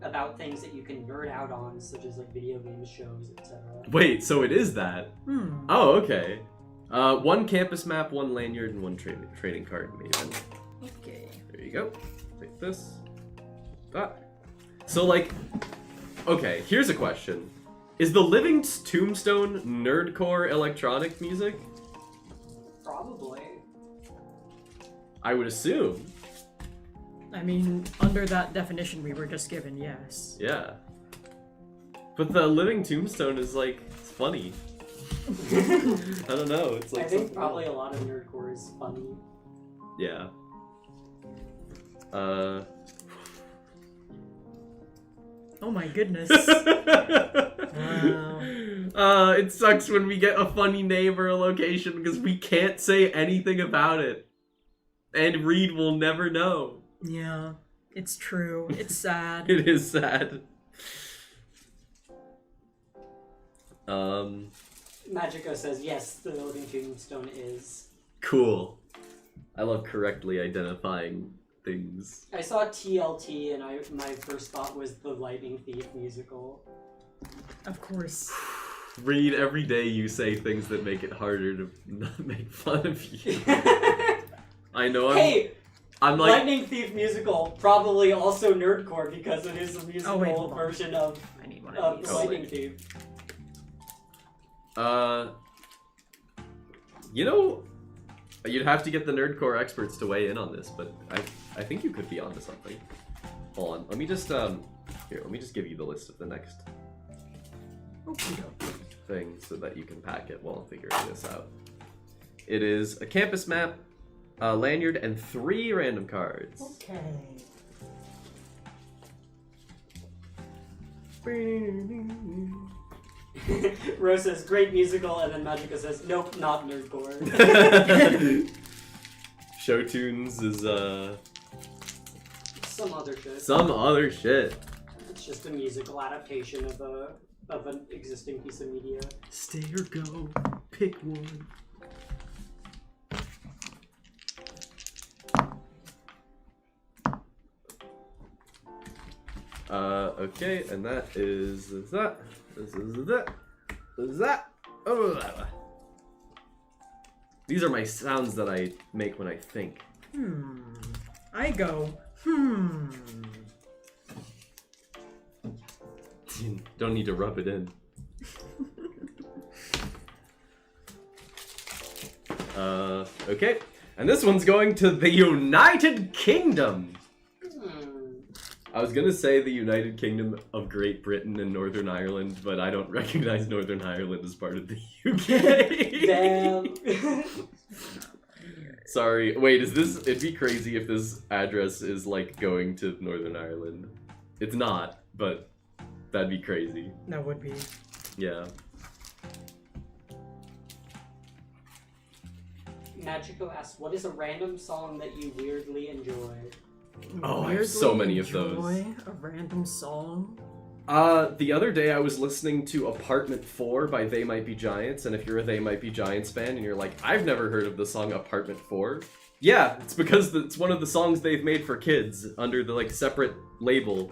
about things that you can nerd out on, such as like video game shows, etc. Wait, so it is that? Hmm. Oh, okay. One campus map, one lanyard, and one trading card, maybe. Okay. There you go. Take this. That. So, like, okay, here's a question. Is the Living Tombstone nerdcore electronic music? Probably. I would assume. I mean, under that definition we were just given, yes. Yeah. But the Living Tombstone is, like, it's funny. I don't know, it's like... I think probably a lot of nerdcore is funny. Yeah. Oh my goodness. Wow. It sucks when we get a funny name or a location because we can't say anything about it. And Reed will never know. Yeah, it's true. It's sad. It is sad. Magico says, yes, the Living Tombstone is. Cool. I love correctly identifying things. I saw TLT and my first thought was the Lightning Thief musical. Of course. Reed, every day you say things that make it harder to not make fun of you. I know I'm like... Lightning Thief musical, probably also nerdcore because it is a musical version of I need one of these. Lightning Thief. You know, you'd have to get the nerdcore experts to weigh in on this, but I think you could be onto something. Hold on, let me just let me just give you the list of the next thing so that you can pack it while figuring this out. It is a campus map, a lanyard, and 3 random cards. Okay. Rose says, great musical, and then Magica says, nope, not nerdcore. Show tunes is Some other shit. some other shit. It's just a musical adaptation of an existing piece of media. Stay or go, pick one. Okay, and that is that. This is that. This is that. Oh. These are my sounds that I make when I think. I go, Don't need to rub it in. Okay. And this one's going to the United Kingdom. I was gonna say the United Kingdom of Great Britain and Northern Ireland, but I don't recognize Northern Ireland as part of the UK. Damn. Sorry. Wait, is this... It'd be crazy if this address is, like, going to Northern Ireland. It's not, but that'd be crazy. that would be. Yeah. Magico asks, what is a random song that you weirdly enjoy? Oh, I have so many of those. Enjoy a random song. The other day I was listening to Apartment 4 by They Might Be Giants, and if you're a They Might Be Giants fan and you're like, I've never heard of the song Apartment 4, yeah, it's because it's one of the songs they've made for kids under the, like, separate label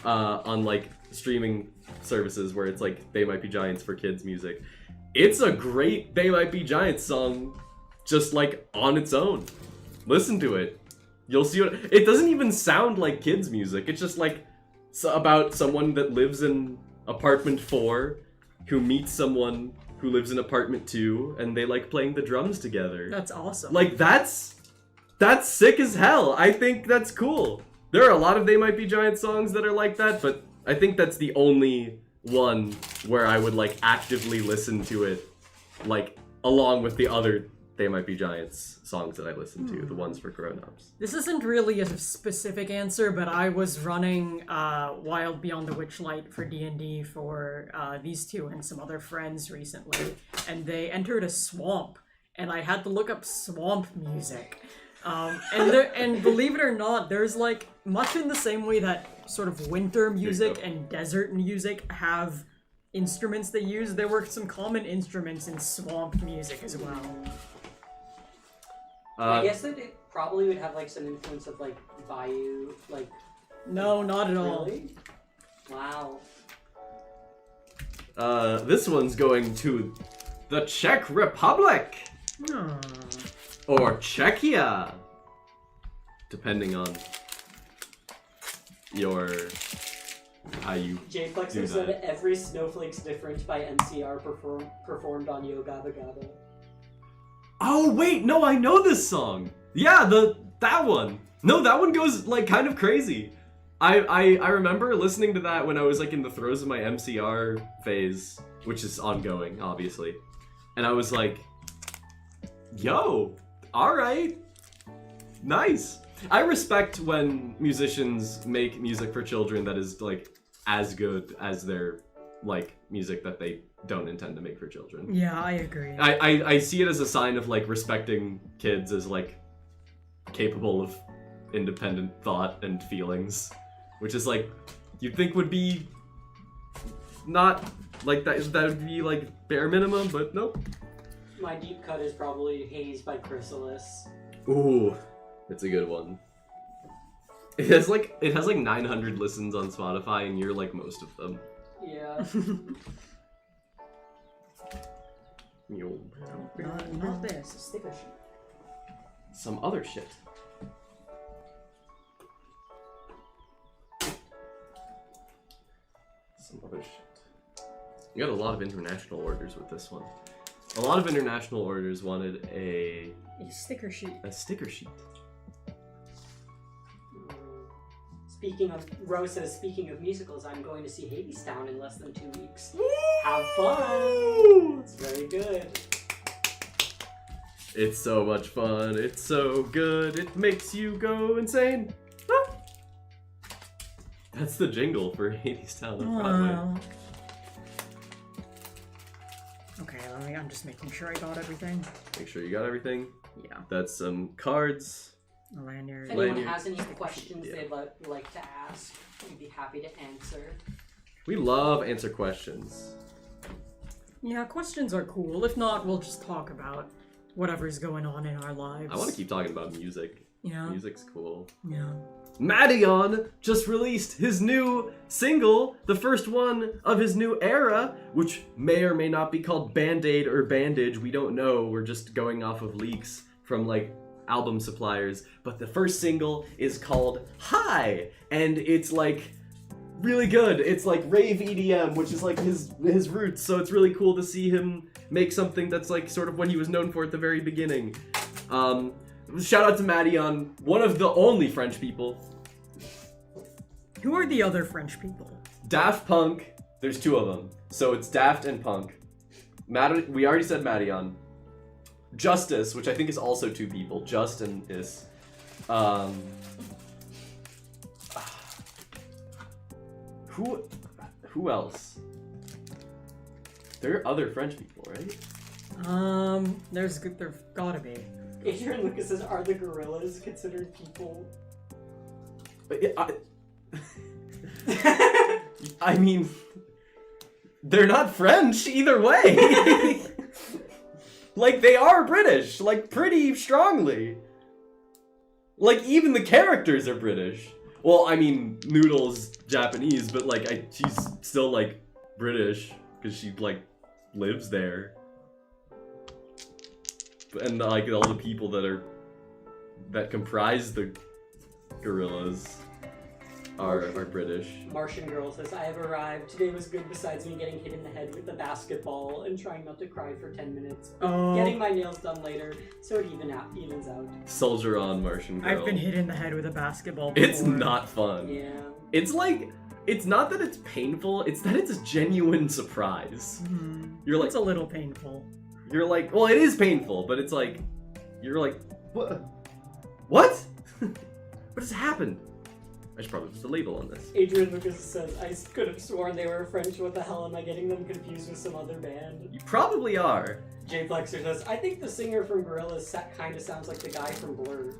on, like, streaming services where it's like They Might Be Giants for kids music. It's a great They Might Be Giants song, just, like, on its own. Listen to it. You'll see what... It doesn't even sound like kids music. It's just, like, about someone that lives in apartment 4 who meets someone who lives in apartment 2 and they like playing the drums together. That's awesome. Like, that's sick as hell. I think that's cool. There are a lot of They Might Be Giant songs that are like that, but I think that's the only one where I would like actively listen to it, like, along with the other They Might Be Giants songs that I listen to, the ones for grown-ups. This isn't really a specific answer, but I was running Wild Beyond the Witchlight for D&D for these two and some other friends recently, and they entered a swamp, and I had to look up swamp music. And believe it or not, there's like, much in the same way that sort of winter music and desert music have instruments they use, there were some common instruments in swamp music as well. I guess that it probably would have like some influence of like Bayou, like. No, not at all. Really? Wow. This one's going to the Czech Republic. Aw. Or Czechia. Depending on how you J do Flexer said that. every snowflake's different by NCR performed on Yo Gabba Gabba. Oh wait, no, I know this song. Yeah, that one. No, that one goes like kind of crazy. I remember listening to that when I was like in the throes of my MCR phase, which is ongoing, obviously. And I was like, yo, alright. Nice. I respect when musicians make music for children that is like as good as their like music that they don't intend to make for children. Yeah, I agree. I see it as a sign of like respecting kids as like capable of independent thought and feelings, which is like you'd think would be not like that would be like bare minimum, but nope. My deep cut is probably Haze by Chrysalis. Ooh, it's a good one. It has like 900 listens on Spotify, and you're like most of them. Yeah. Not this. Sticker sheet. Some other shit. Some other shit. You got a lot of international orders with this one. A lot of international orders wanted a sticker sheet. sticker sheet. Rose says, speaking of musicals, I'm going to see Hadestown in less than 2 weeks. Have fun! It's very good. It's so much fun. It's so good. It makes you go insane. Ah! That's the jingle for Hadestown on Broadway. Wow. Okay, I'm just making sure I got everything. Make sure you got everything. Yeah. That's some cards. A lanyard. If anyone Lanyard. has any Sticker questions sheet, yeah. they'd like to ask, we'd be happy to answer. We love answer questions. Yeah, questions are cool. If not, we'll just talk about whatever's going on in our lives. I want to keep talking about music. Yeah. Music's cool. Yeah. Madion just released his new single, the first one of his new era, which may or may not be called Band-Aid or Bandage. We don't know. We're just going off of leaks from like album suppliers. But the first single is called Hi, and it's like really good. It's like rave EDM, which is like his roots. So it's really cool to see him make something that's like sort of what he was known for at the very beginning. Shout out to Madion, one of the only French people. Who are the other French people? Daft Punk, there's two of them. So it's Daft and Punk. We already said Madion. Justice, which I think is also two people. Just and Is. Who else? There are other French people, right? There's gotta be. Adrian Lucas says, are the gorillas considered people? I mean, they're not French either way. Like, they are British, like, pretty strongly. Like, even the characters are British. Well, I mean, Noodle's Japanese, but, like, she's still, like, British, because she, like, lives there. And, like, all the people that comprise the gorillas are British. Martian Girl says, I have arrived. Today was good besides me getting hit in the head with the basketball and trying not to cry for 10 minutes. Oh. Getting my nails done later, so it evens out. Soldier on, Martian Girl. I've been hit in the head with a basketball before. It's not fun. Yeah. It's like, it's not that it's painful, it's that it's a genuine surprise. You're like, It's a little painful. you're like, well, it is painful, but it's like, you're like, what? What? What has happened? I should probably put the label on this. Adrian Lucas says, I could have sworn they were French. What the hell? Am I getting them confused with some other band? You probably are. Jay Flexer says, I think the singer from Gorillaz kind of sounds like the guy from Blur.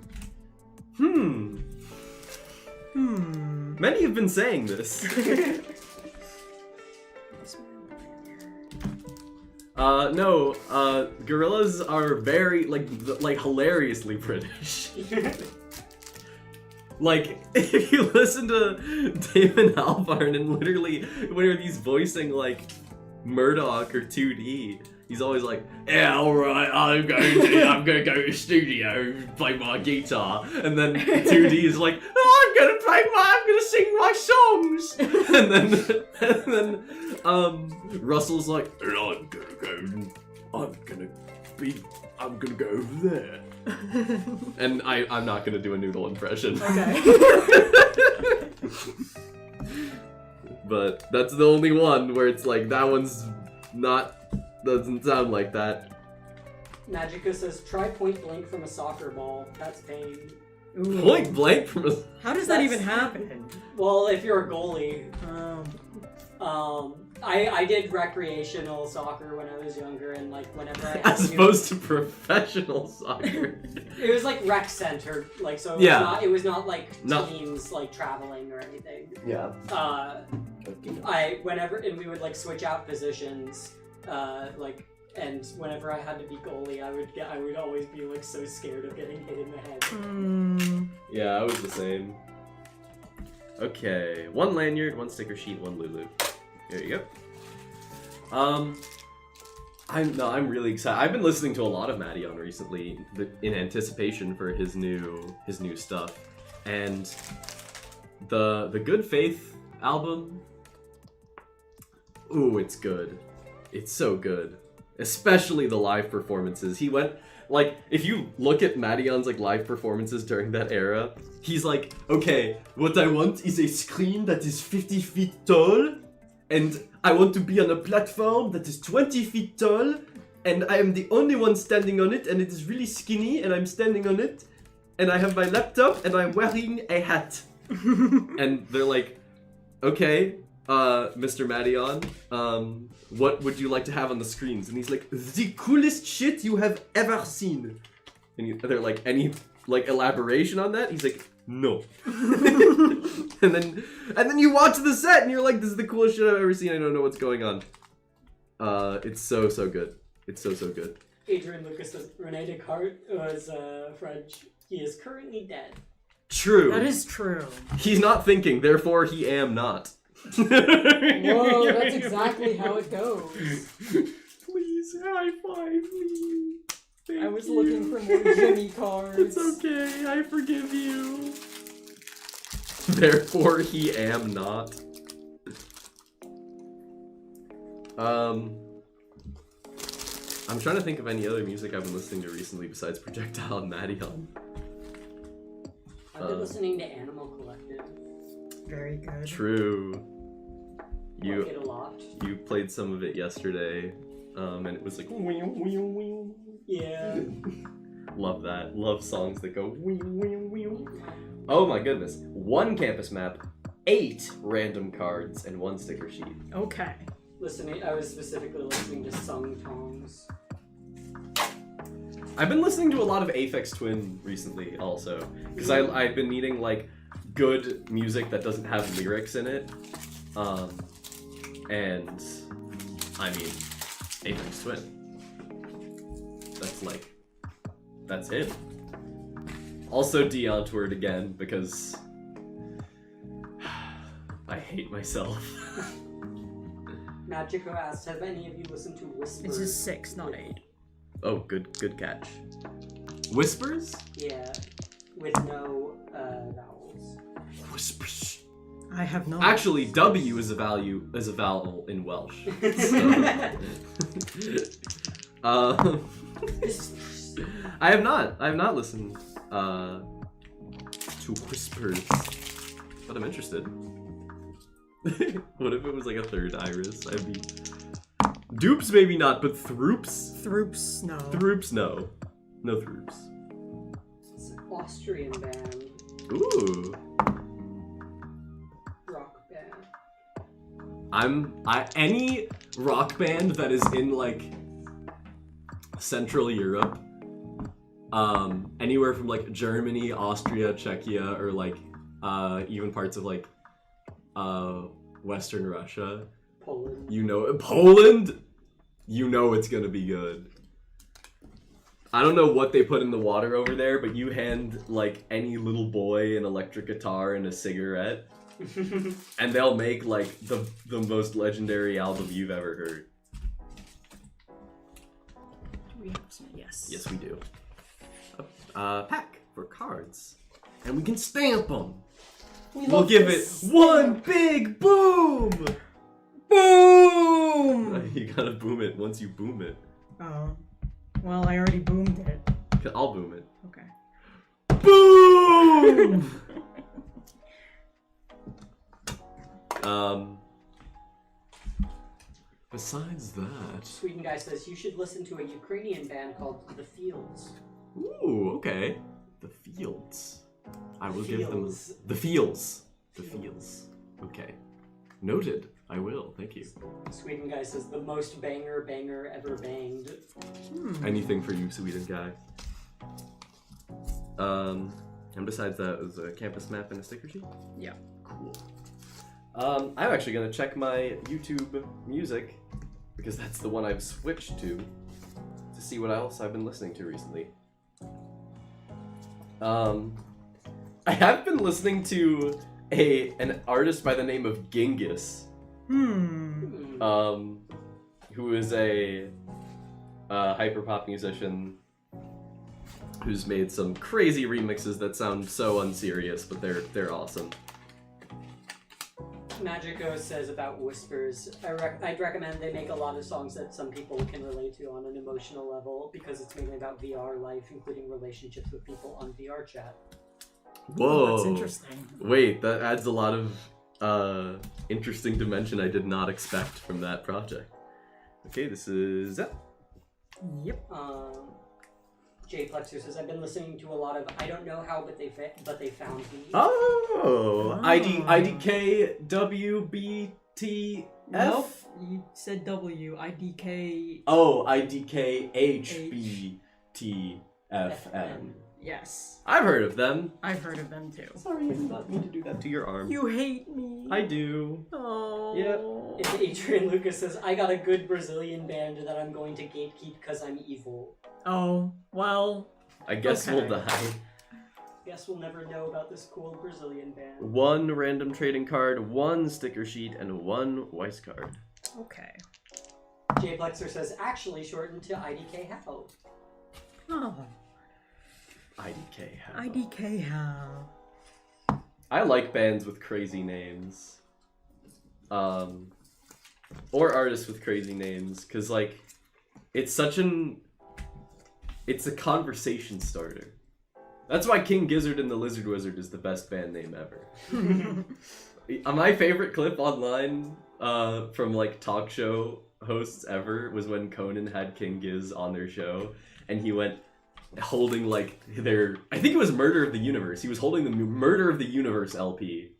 Many have been saying this. No, gorillas are very, like hilariously British. Like, if you listen to Damon Albarn and literally when he's voicing, like, Murdoch or 2D, He's always like, yeah, all right, I'm gonna go to the studio, play my guitar, and then 2D is like, oh, I'm gonna sing my songs, and then Russell's like, I'm gonna go over there, and I'm not gonna do a Noodle impression. Okay. But that's the only one where it's like that one's doesn't sound like that. Magica says, try point blank from a soccer ball. That's pain. Ooh. Point blank from a. How does that even happen? Well, if you're a goalie. Um, I did recreational soccer when I was younger, and like whenever I had As opposed to professional soccer. it was like rec center, like so. It was not like teams like traveling or anything. Yeah. And we would like switch out positions, and whenever I had to be goalie, I would always be like so scared of getting hit in the head. Yeah, I was the same. Okay, 1 lanyard, 1 sticker sheet, 1 Lulu. There you go. I'm really excited. I've been listening to a lot of Madeon recently in anticipation for his new stuff, and the Good Faith album. Ooh, it's good. It's so good, especially the live performances. He went like, if you look at Madeon's like live performances during that era, he's like, okay, what I want is a screen that is 50 feet tall. And I want to be on a platform that is 20 feet tall, and I am the only one standing on it, and it is really skinny, and I'm standing on it, and I have my laptop, and I'm wearing a hat. And they're like, okay, Mr. Madeon, what would you like to have on the screens? And he's like, the coolest shit you have ever seen. And they're like, any like elaboration on that? He's like, no. and then you watch the set and you're like, this is the coolest shit I've ever seen. I don't know what's going on. It's so good. It's so good. Adrian Lucas says Rene Descartes was French. He is currently dead. True. that is true. He's not thinking, therefore he am not. Whoa, that's exactly how it goes. Please, high five me. I was looking for more Jimmy cards. It's okay, I forgive you. Therefore he am not. I'm trying to think of any other music I've been listening to recently besides Projectile and Madeon. I've been listening to Animal Collective. Very good. True. Like it a lot. You played some of it yesterday, and it was like Yeah. Love that. Love songs that go Oh my goodness. 1 campus map, 8 random cards, and 1 sticker sheet. Okay. I was specifically listening to Sung Tongs. I've been listening to a lot of Aphex Twin recently also, because I've been needing like good music that doesn't have lyrics in it. And I mean, Aphex Twin. That's him. Also Deontward again, because I hate myself. Magico asks, have any of you listened to Whispers? This is 6, not 8. Oh, good catch. Whispers? Yeah, with no vowels. Whispers. I have not. Actually, W is a vowel in Welsh. I have not listened to Whispers, but I'm interested. What if it was like a third iris? I'd be Dupes maybe not, but Throops? Throops, no. Throops, no. No Throops. It's an Austrian band. Ooh. Rock band. Any rock band that is in like Central Europe, anywhere from like Germany, Austria, Czechia, or like even parts of like Western Russia. Poland. Poland? You know it's gonna be good. I don't know what they put in the water over there, but you hand like any little boy an electric guitar and a cigarette, and they'll make like the most legendary album you've ever heard. We have some, yes. Yes, we do. A pack for cards. And we can stamp them. We'll give it one big boom! Boom! You gotta boom it once you boom it. Oh. Well, I already boomed it. I'll boom it. Okay. Boom! Besides that... Sweden guy says you should listen to a Ukrainian band called The Fields. Ooh, okay. The Fields. I will give them... Fields. The Fields. The Fields. Okay. Noted. I will. Thank you. Sweden guy says the most banger ever banged. Anything for you, Sweden guy. And besides that, was a campus map and a sticker sheet? Yeah. Cool. I'm actually gonna check my YouTube music, because that's the one I've switched to see what else I've been listening to recently. I have been listening to an artist by the name of Genghis. Who is a hyperpop musician who's made some crazy remixes that sound so unserious, but they're awesome. Magico says about Whispers, I'd recommend they make a lot of songs that some people can relate to on an emotional level, because it's mainly about VR life, including relationships with people on VR chat. Whoa. That's interesting. Wait, that adds a lot of interesting dimension I did not expect from that project. Okay, this is it. Yep. Jay Plexer says, I've been listening to a lot of I don't know how, but they found me. Oh, Wow. IDK WBTF. Nope. You said W. IDK. Oh, IDK HBTFM. Yes. I've heard of them. I've heard of them too. Sorry, I did not mean to do that to your arm. You hate me. I do. Oh. Yep. And Adrian Lucas says, I got a good Brazilian band that I'm going to gatekeep because I'm evil. Oh, well. I guess Okay. we'll die. Guess we'll never know about this cool Brazilian band. One random trading card, one sticker sheet, and one Weiss card. Okay. Jay Plexer says, actually shortened to IDK How. Oh. IDK. How? IDK how? I like bands with crazy names. Or artists with crazy names, because, like, it's a conversation starter. That's why King Gizzard and the Lizard Wizard is the best band name ever. My favorite clip online from, like, talk show hosts ever was when Conan had King Giz on their show, and he went holding, like, I think it was Murder of the Universe. He was holding the Murder of the Universe LP.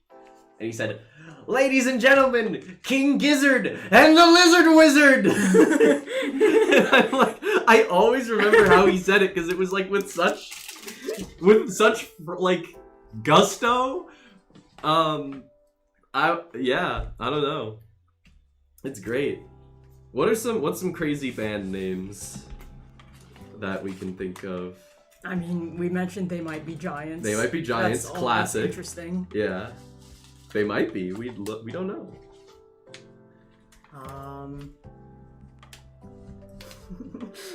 And he said, "Ladies and gentlemen, King Gizzard and the Lizard Wizard!" And I'm like, I always remember how he said it, because it was, like, with such, like, gusto. I don't know. It's great. What's some crazy band names that we can think of? I mean, we mentioned They Might Be Giants. They Might Be Giants, That's classic. Interesting. Yeah. They might be. We don't know.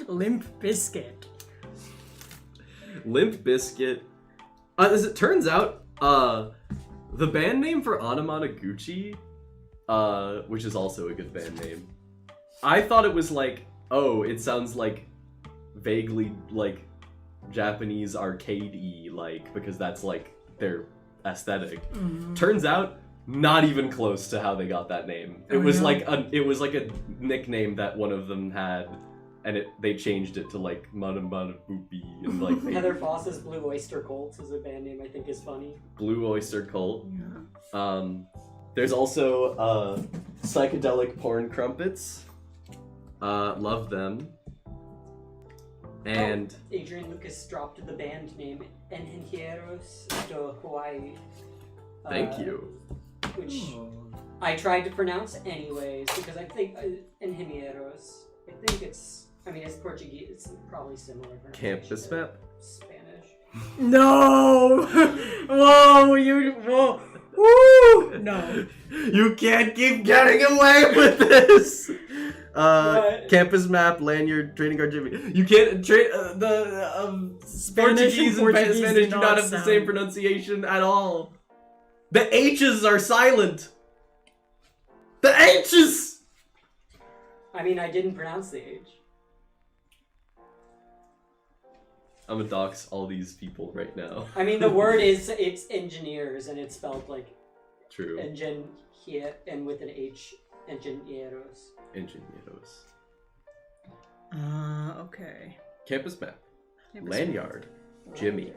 Limp Bizkit. Limp Bizkit. As it turns out, the band name for Anamanaguchi, which is also a good band name, I thought it was like, oh, it sounds like vaguely like Japanese arcade-y, like, because that's like their aesthetic. Mm-hmm. Turns out, not even close to how they got that name. It was like a nickname that one of them had, and they changed it to like Manamana Boopy, and like Heather Foss's Blue Oyster Cult is a band name I think is funny. Blue Oyster Cult. Yeah. There's also Psychedelic Porn Crumpets. Love them. And Adrian Lucas dropped the band name Engenheiros do Hawaii. thank you. Which I tried to pronounce anyways, because I think Engenheiros, it's Portuguese, it's probably similar. Campus map? Spanish. No! Whoa! Woo! No. You can't keep getting away with this! What? Campus map, lanyard, trading card, Jimmy. You can't trade Spanish and Portuguese and Portuguese Spanish do do not not have the same sound- pronunciation at all. The H's are silent. The H's. I mean, I didn't pronounce the H. I'm gonna dox all these people right now. I mean, the word is, it's engineers, and it's spelled like True. Engine and with an H, ingenieros. Ingenieros. Okay. Campus map. Campus Lanyard. Jimmy.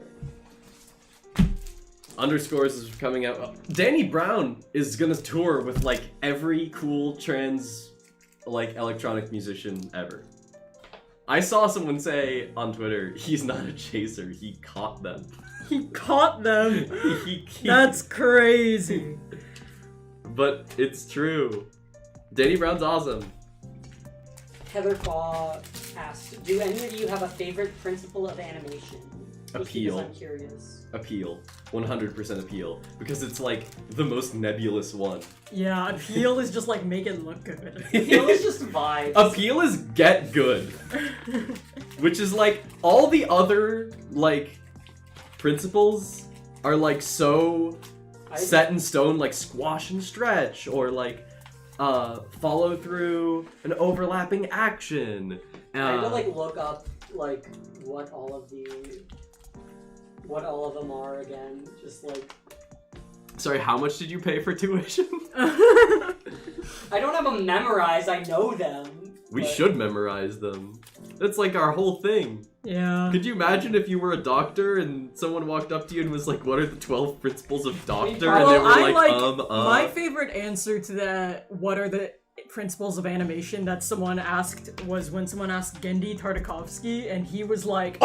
Underscores is coming out. Danny Brown is gonna tour with like every cool trans like electronic musician ever. I saw someone say on Twitter, he's not a chaser, he caught them. He caught them. he That's crazy. But it's true. Danny Brown's awesome. Heather Faw asked, do any of you have a favorite principle of animation? Just Appeal. because I'm curious. Appeal. 100% appeal. Because it's like the most nebulous one. Yeah, appeal is just like make it look good. Appeal is just vibes. Appeal is get good. Which is like all the other like principles are like so set in stone, like squash and stretch, or like follow through an overlapping action. I had to like look up like what all of them are again. Just like Sorry, how much did you pay for tuition? I don't have them memorized. I know them. We but- should memorize them. That's like our whole thing. Yeah. Could you imagine if you were a doctor and someone walked up to you and was like, "What are the 12 principles of doctor?" And Well, they were I like, My favorite answer to that, what are the principles of animation, that someone asked was when someone asked Gendy Tartakovsky, and he was like,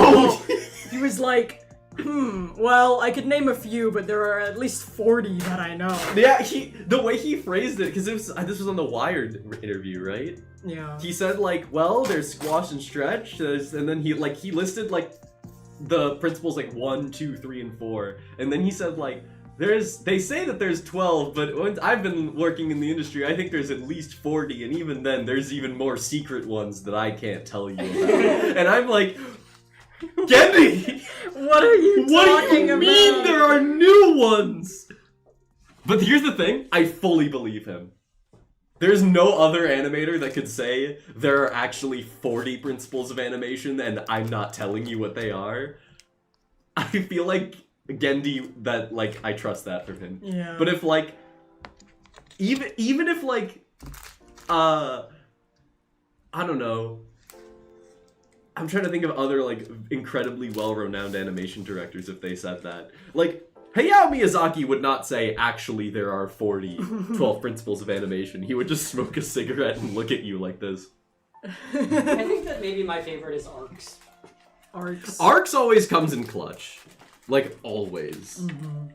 he was like, well, I could name a few, but there are at least 40 that I know. Yeah, the way he phrased it, because this was on the Wired interview, right? Yeah. He said like, well, there's squash and stretch, and then he listed like the principles like 1, 2, 3, and 4, and then he said like, they say that there's 12, but when I've been working in the industry, I think there's at least 40, and even then, there's even more secret ones that I can't tell you about. And I'm like, Gendy! What are you What talking do you about? mean there are new ones? But here's the thing, I fully believe him. There's no other animator that could say there are actually 40 principles of animation and I'm not telling you what they are. I feel like Gendy, that like I trust that from him. Yeah. But if like even if like I don't know, I'm trying to think of other like incredibly well-renowned animation directors if they said that. Like Hayao Miyazaki would not say, actually, there are 12 principles of animation. He would just smoke a cigarette and look at you like this. I think that maybe my favorite is Arcs. Arcs always comes in clutch. Like, always. Mm-hmm.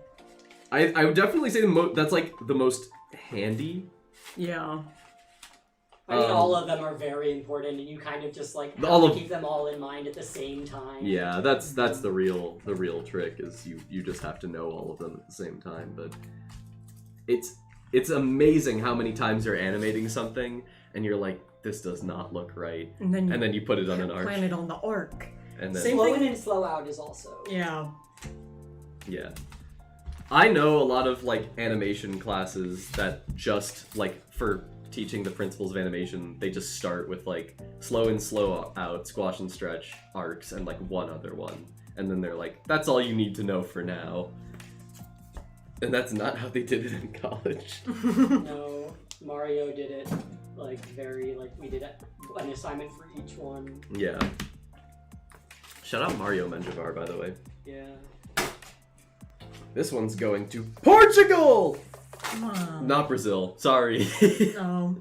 I would definitely say that's, like, the most handy. Yeah. I mean, all of them are very important, and you kind of just like have to keep them all in mind at the same time. Yeah, that's the real trick, is you just have to know all of them at the same time. But it's amazing how many times you're animating something and you're like, this does not look right, and then you put it on an arc. Plan it on the arc. And then Slow in and slow out is also. Yeah. Yeah. I know a lot of like animation classes that just like for teaching the principles of animation, they just start with like slow in, slow out, squash and stretch, arcs, and like one other one. And then they're like, that's all you need to know for now. And that's not how they did it in college. No, Mario did it like we did an assignment for each one. Yeah. Shout out Mario Menjivar, by the way. Yeah. This one's going to Portugal! Come on. Not Brazil. Sorry. Oh.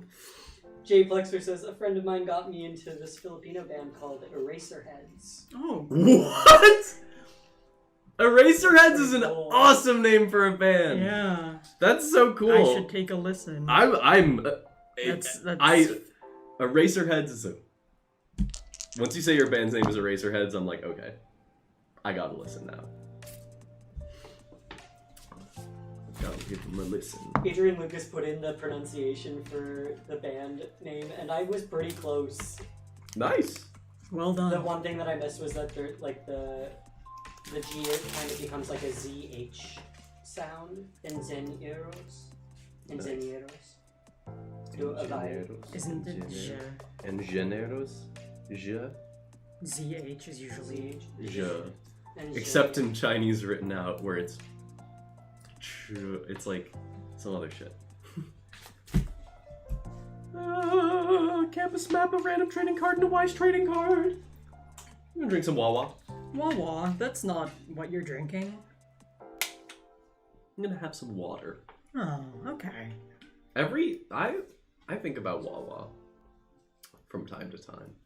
Jay Plexer says, a friend of mine got me into this Filipino band called Eraserheads. Oh. What? Eraserheads is an Cool. awesome name for a band. Yeah. That's so cool. I should take a listen. That's Eraserheads is a. Once you say your band's name is Eraserheads, I'm like, okay, I gotta listen now. Gotta Give him a listen. Adrian Lucas put in the pronunciation for the band name, and I was pretty close. Nice. Well done. The one thing that I missed was that there, like the G kind of becomes like a ZH sound in Ingenieros. To a vibe. Isn't it je? Ingenieros? Je? ZH is usually... Je. And Except in Chinese written out where it's like some other shit. Campus map, a random trading card, and a wise trading card. I'm gonna drink some Wawa. Wawa, that's not what you're drinking. I'm gonna have some water. Oh, okay. I think about Wawa from time to time.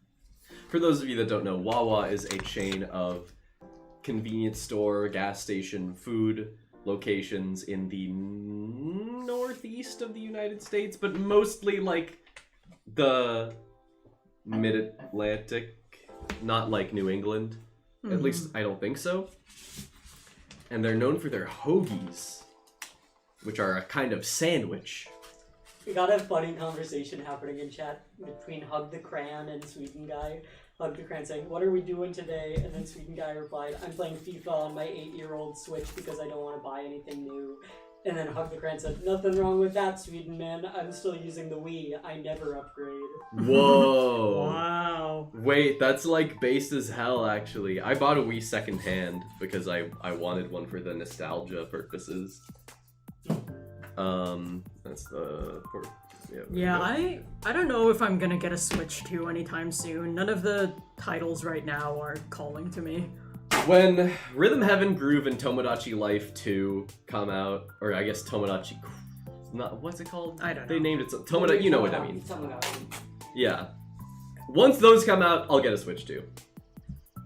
For those of you that don't know, Wawa is a chain of convenience store, gas station, food locations in the northeast of the United States, but mostly like the mid-Atlantic, not like New England. At least I don't think so. And they're known for their hoagies, which are a kind of sandwich. We got a funny conversation happening in chat between Hug the Cran and Sweden Guy. Hug the Cran saying, "What are we doing today?" And then Sweden Guy replied, "I'm playing FIFA on my 8-year-old Switch because I don't want to buy anything new." And then Hug the Cran said, "Nothing wrong with that, Sweden man. I'm still using the Wii. I never upgrade." Whoa. Wow. Wait, that's like based as hell actually. I bought a Wii secondhand because I wanted one for the nostalgia purposes. That's the... Yeah, I don't know if I'm gonna get a Switch 2 anytime soon. None of the titles right now are calling to me. When Rhythm Heaven, Groove, and Tomodachi Life 2 come out, or I guess Tomodachi... Not, what's it called? I don't know. They named it... Tomodachi, you know what I mean. Tomodachi. Yeah. Once those come out, I'll get a Switch 2.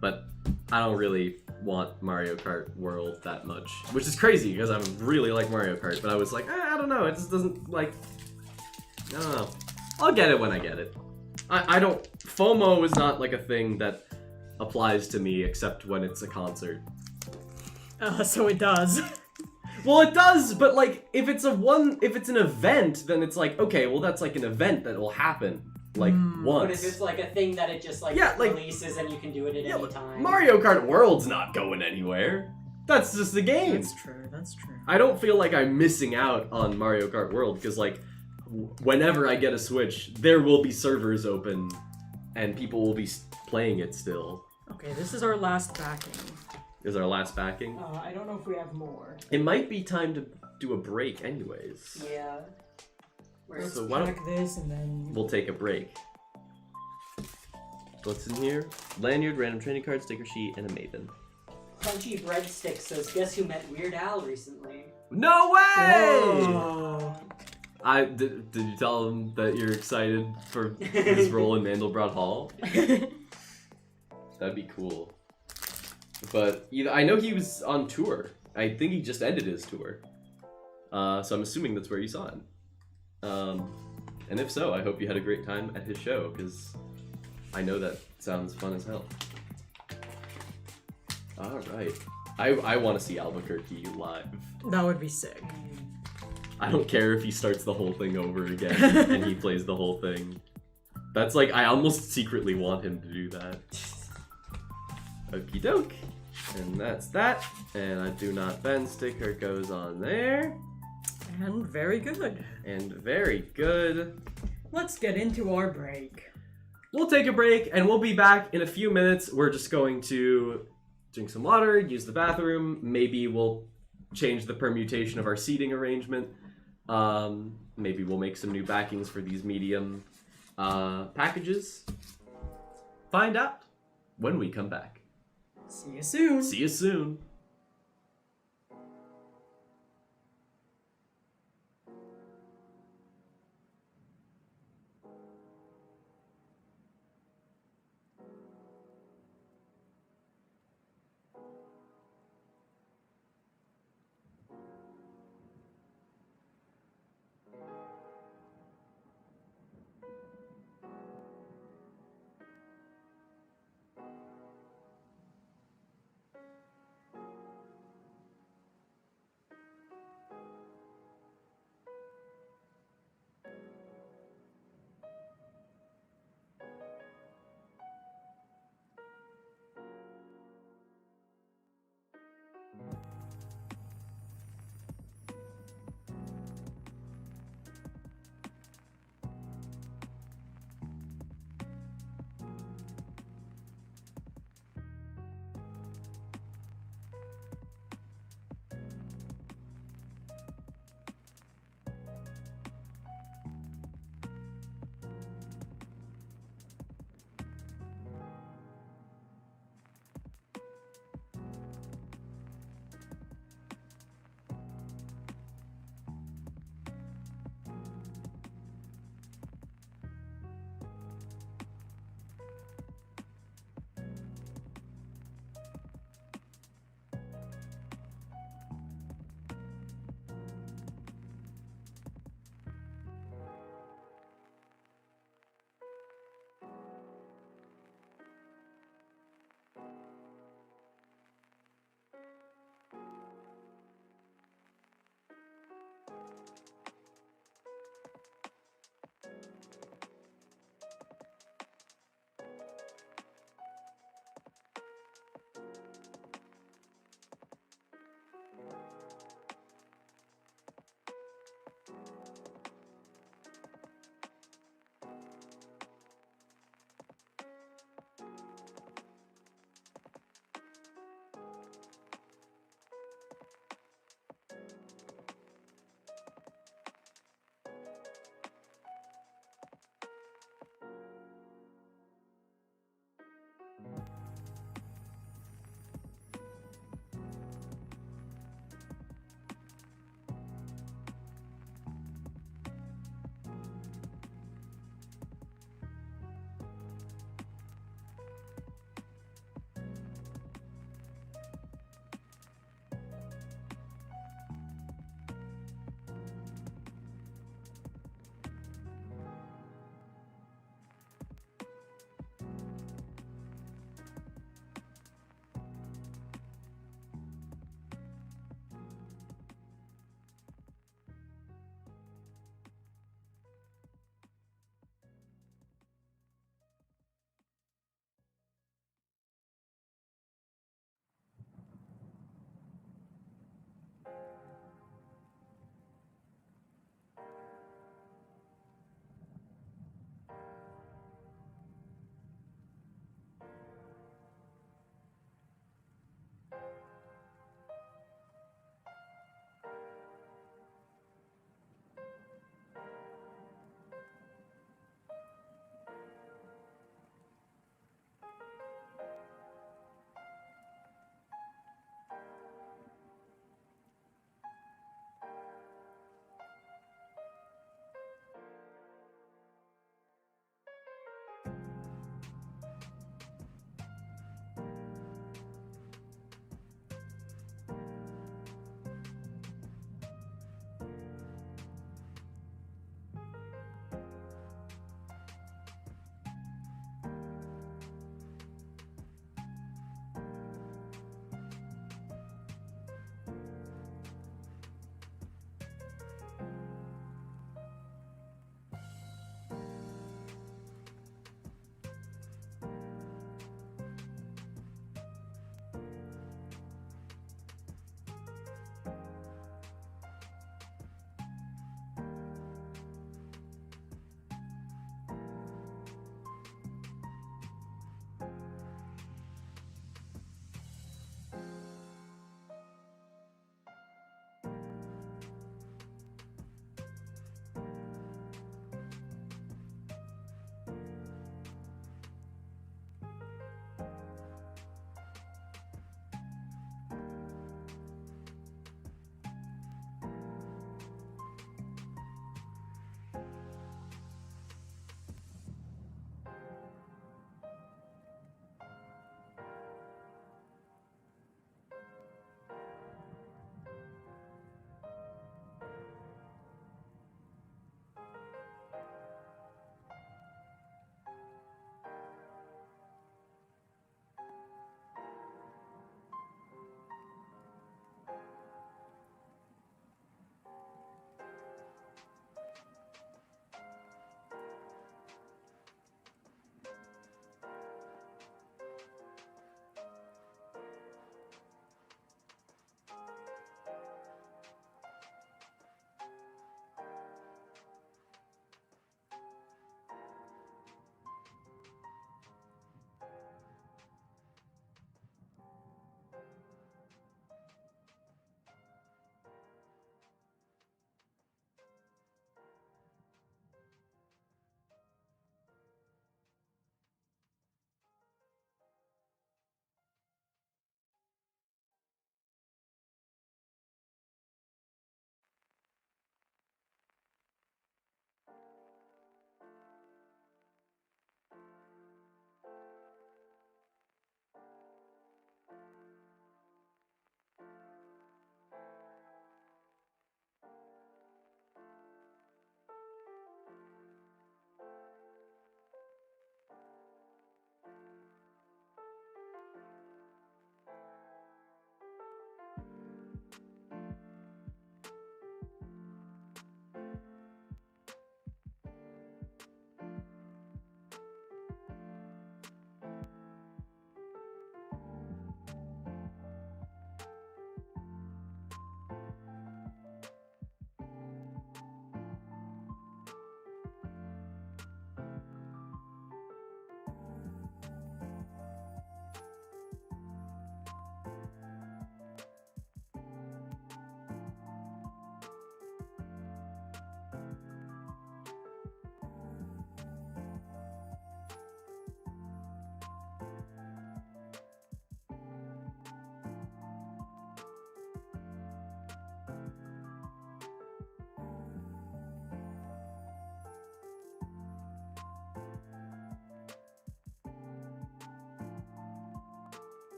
But I don't really want Mario Kart World that much. Which is crazy, because I really like Mario Kart, but I was like, I don't know, it just doesn't, like... I don't know. I'll get it when I get it. I don't... FOMO is not, like, a thing that applies to me, except when it's a concert. So it does. Well, it does, but, like, if it's an event, then it's like, okay, well, that's, like, an event that will happen. Like, once. But if it's like a thing that it just like, releases and you can do it at any time. Mario Kart World's not going anywhere. That's just the game. That's true. I don't feel like I'm missing out on Mario Kart World, because, like, whenever I get a Switch, there will be servers open, and people will be playing it still. Okay, this is our last backing. Is our last backing? I don't know if we have more. It might be time to do a break anyways. Yeah. Let's So why pack this and then... We'll take a break. What's in here? Lanyard, random trading card, sticker sheet, and a Maven. Crunchy Breadstick says, "Guess who met Weird Al recently?" No way! Whoa. Did you tell him that you're excited for his role in Mandelbrot Hall? That'd be cool. But I know he was on tour. I think he just ended his tour. So I'm assuming that's where you saw him. And if so, I hope you had a great time at his show, because I know that sounds fun as hell. Alright. I want to see Albuquerque live. That would be sick. I don't care if he starts the whole thing over again and he plays the whole thing. That's like, I almost secretly want him to do that. Okie doke. And that's that. And a Do Not Bend sticker goes on there. And very good. And very good. Let's get into our break. We'll take a break and we'll be back in a few minutes. We're just going to drink some water, use the bathroom. Maybe we'll change the permutation of our seating arrangement. Maybe we'll make some new backings for these medium packages. Find out when we come back. See you soon. See you soon.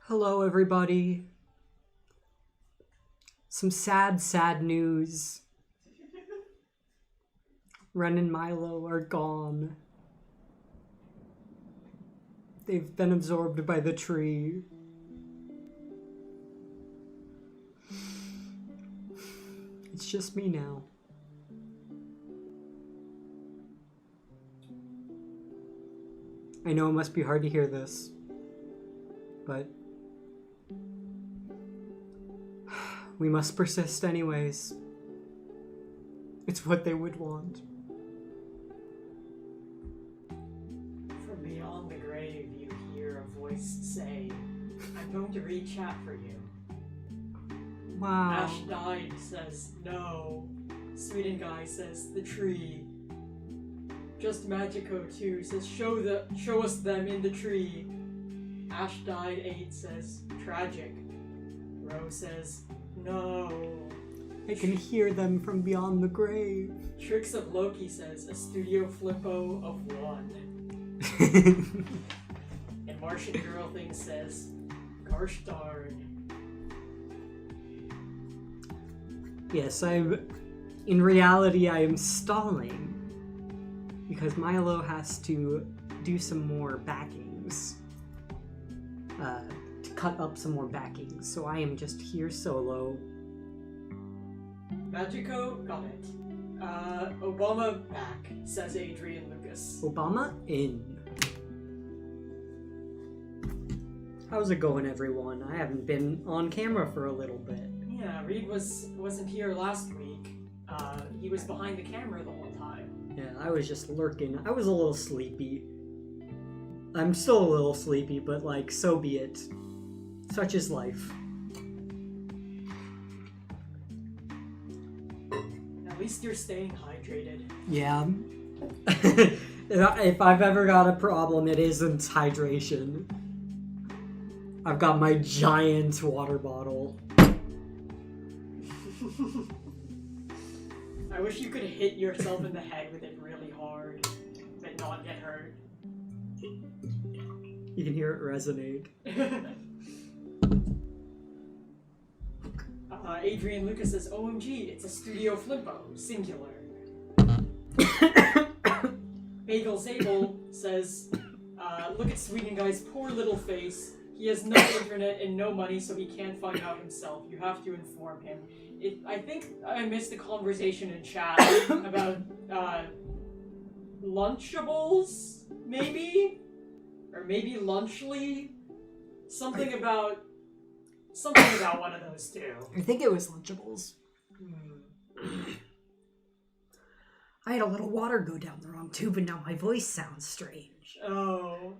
Hello, everybody. Some sad news. Ren and Milo are gone. They've been absorbed by the tree. It's just me now. I know it must be hard to hear this, but we must persist anyways. It's what they would want. From beyond the grave, you hear a voice say, I'm going to read chat for you. Wow. Ash died says, no. Sweden Guy says, the tree. Just Magico 2 says, show us them in the tree. Ash died 8 says, tragic. Ro says, no. I can hear them from beyond the grave. Tricks of Loki says, a Studio Flippo of 1. And Martian Girl Thing says, gosh darn. Yes, in reality, I am stalling because Milo has to do some more backings, to cut up some more backings. So I am just here solo. Magico, got it. Obama back, says Adrian Lucas. Obama in. How's it going, everyone? I haven't been on camera for a little bit. Yeah, Reed wasn't here last week. He was behind the camera the whole time. Yeah, I was just lurking. I was a little sleepy. I'm still a little sleepy, but like, so be it. Such is life. At least you're staying hydrated. Yeah. If I've ever got a problem, it isn't hydration. I've got my giant water bottle. I wish you could hit yourself in the head with it really hard, but not get hurt. You can hear it resonate. Adrian Lucas says, OMG, it's a Studio Flimpo, singular. Bagel Zabel says, look at Sweden Guy's poor little face. He has no internet and no money, so he can't find out himself. You have to inform him. I think I missed the conversation in chat about Lunchables, maybe? Or maybe Lunchly? Something about one of those two. I think it was Lunchables. I had a little water go down the wrong tube, and now my voice sounds strange. Oh.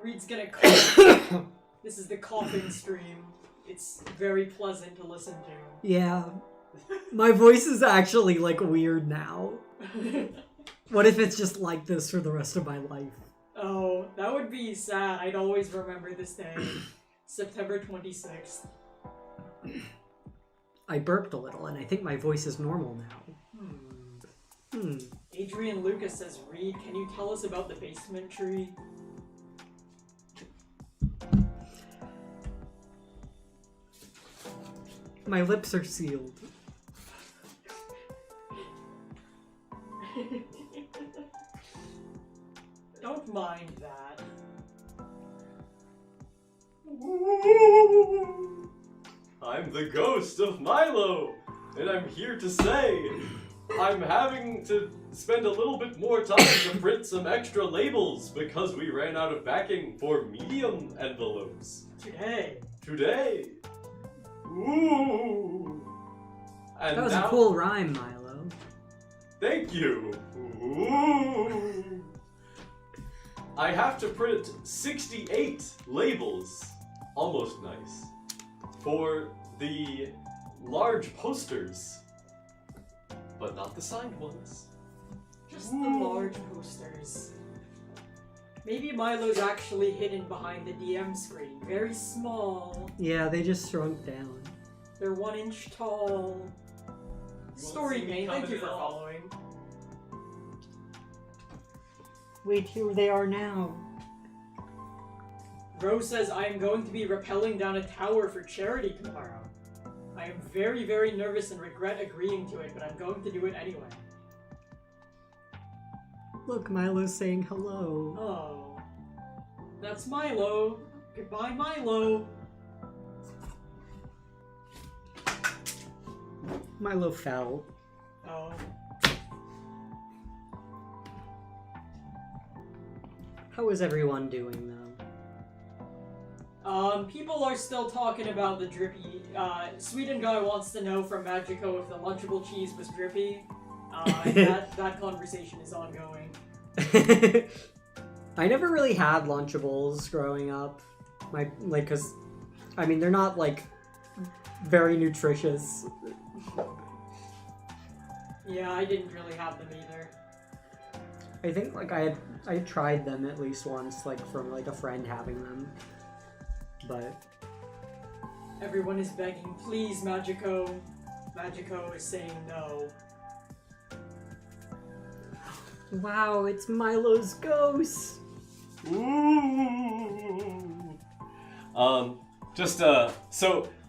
Reed's gonna cough. This is the coughing stream. It's very pleasant to listen to. Yeah. My voice is actually, like, weird now. What if it's just like this for the rest of my life? Oh, that would be sad. I'd always remember this day. September 26th. I burped a little, and I think my voice is normal now. Adrian Lucas says, Reed, can you tell us about the basement tree? My lips are sealed. Don't mind that. I'm the ghost of Milo, and I'm here to say I'm having to spend a little bit more time to print some extra labels because we ran out of backing for medium envelopes. Today. Ooh. And That was now, a cool rhyme, Milo. Thank you. Ooh. I have to print 68 labels, almost nice, for the large posters, but not the signed ones. Just the large posters. Maybe Milo's actually hidden behind the DM screen. Very small. Yeah, they just shrunk down. They're 1 inch tall. Story Main, thank you for following. Wait, here they are now. Rose says, I am going to be rappelling down a tower for charity tomorrow. I am very, very nervous and regret agreeing to it, but I'm going to do it anyway. Look, Milo's saying hello. Oh. That's Milo. Goodbye, Milo. Milo fell. Oh. How is everyone doing, though? People are still talking about the drippy. Sweden guy wants to know from Magico if the Lunchable cheese was drippy. That conversation is ongoing. I never really had Lunchables growing up. Cause, I mean, they're not, like, very nutritious. Yeah, I didn't really have them either. I think, like, I tried them at least once, like, from, like, a friend having them. But... Everyone is begging, please, Magico. Magico is saying no. Wow, it's Milo's ghost! Ooh.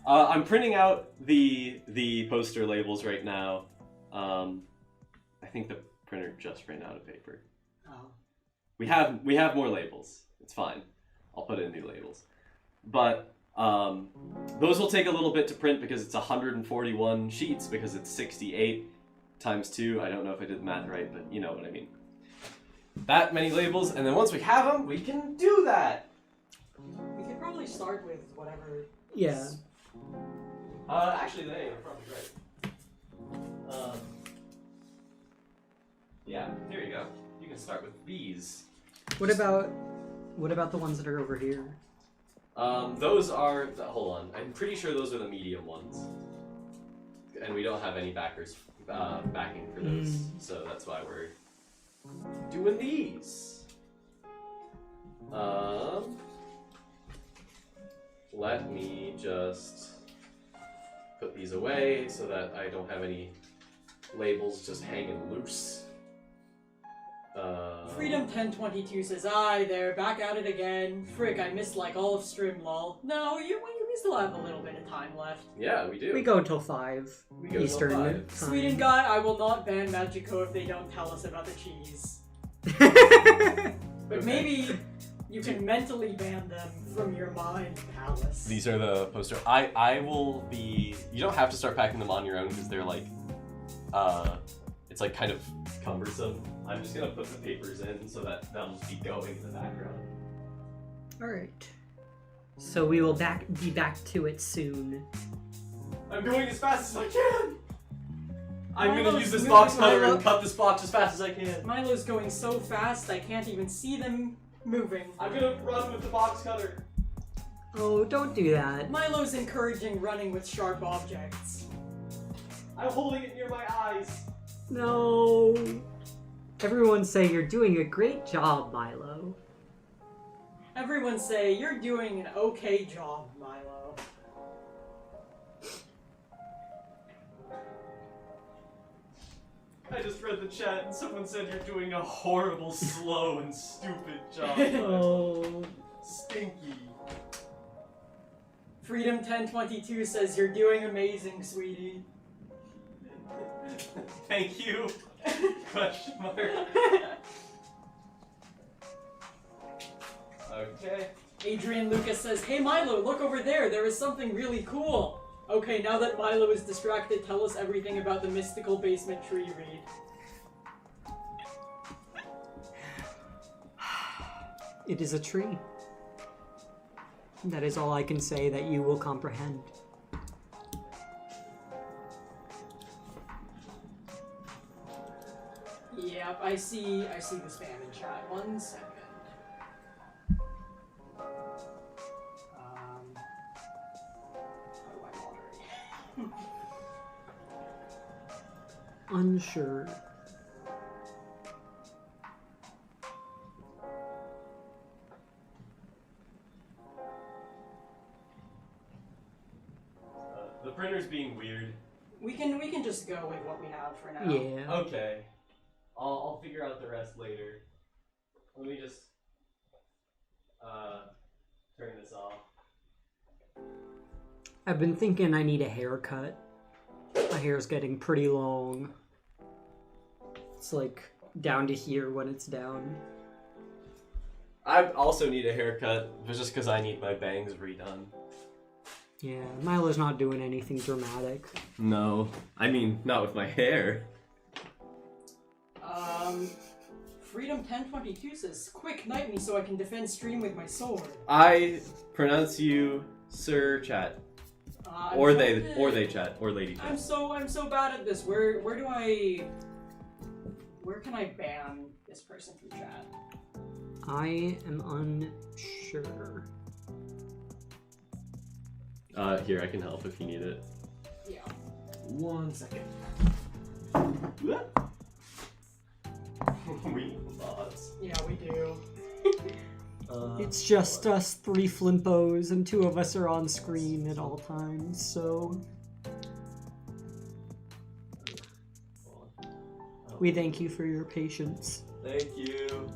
I'm printing out the poster labels right now. I think the printer just ran out of paper. Oh. We have more labels. It's fine. I'll put in new labels. But those will take a little bit to print because it's 141 sheets because it's 68 times 2. I don't know if I did the math right, but you know what I mean. That many labels, and then once we have them, we can do that. We could probably start with whatever. Yeah. Actually, they are probably right. Yeah, here you go. You can start with these. What about the ones that are over here? Those are. Hold on. I'm pretty sure those are the medium ones, and we don't have any backers backing for those, so that's why we're doing these. Let me just put these away so that I don't have any labels just hanging loose. Freedom 1022 says, "Aye, they're back at it again. Frick, I missed like all of Strim, lol." No, we still have a little bit of time left. Yeah, we do. We go until 5 We go till Eastern 5. time. Sweden guy, I will not ban Magico if they don't tell us about the cheese. But Okay. maybe you can mentally ban them from your mind palace. These are the poster. I will be. You don't have to start packing them on your own because they're like, it's like kind of cumbersome. I'm just gonna put the papers in so that they'll just be going in the background. Alright. So we will be back to it soon. I'm going as fast as I can. I'm Milo's gonna use this moving box cutter Milo. and cut this box as fast as I can. Milo's going so fast I can't even see them moving. I'm gonna run with the box cutter. Oh, don't do that. Milo's encouraging running with sharp objects. I'm holding it near my eyes. No. Everyone say you're doing a great job, Milo. Everyone say, you're doing an okay job, Milo. I just read the chat and someone said you're doing a horrible, slow, and stupid job. Oh. Stinky. Freedom 1022 says, you're doing amazing, sweetie. Thank you. Question mark. Okay. Adrian Lucas says, hey Milo, look over there, there is something really cool. Okay, now that Milo is distracted, tell us everything about the mystical basement tree read. It is a tree. That is all I can say that you will comprehend. Yep, I see the spam in chat. 1 second. How do I moderate? Unsure. The printer's being weird. We can just go with what we have for now. Yeah. Okay. I'll figure out the rest later. Let me just turn I've been thinking I need a haircut. My hair's getting pretty long. It's like down to here when it's down. I also need a haircut, but just because I need my bangs redone. Yeah, Milo's not doing anything dramatic. No, I mean, not with my hair. Freedom 1022 says, "Quick, knight me so I can defend stream with my sword." I pronounce you Sir Chat. Or they chat, or lady chat. I'm so bad at this. Where can I ban this person from chat? I am unsure. Here, I can help if you need it. Yeah. 1 second. We lost. Yeah, we do. It's just us 3 Flimpos, and 2 of us are on screen at all times, so... We thank you for your patience. Thank you.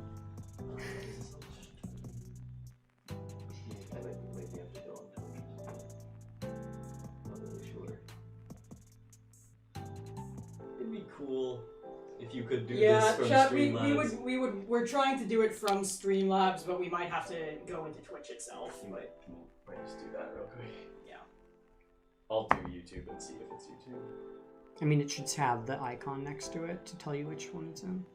It'd be cool if you could do this from chat. Streamlabs. We're trying to do it from Streamlabs, but we might have to go into Twitch itself. You might just do that real quick. Yeah. I'll do YouTube and see if it's YouTube. I mean, it should have the icon next to it to tell you which one it's in.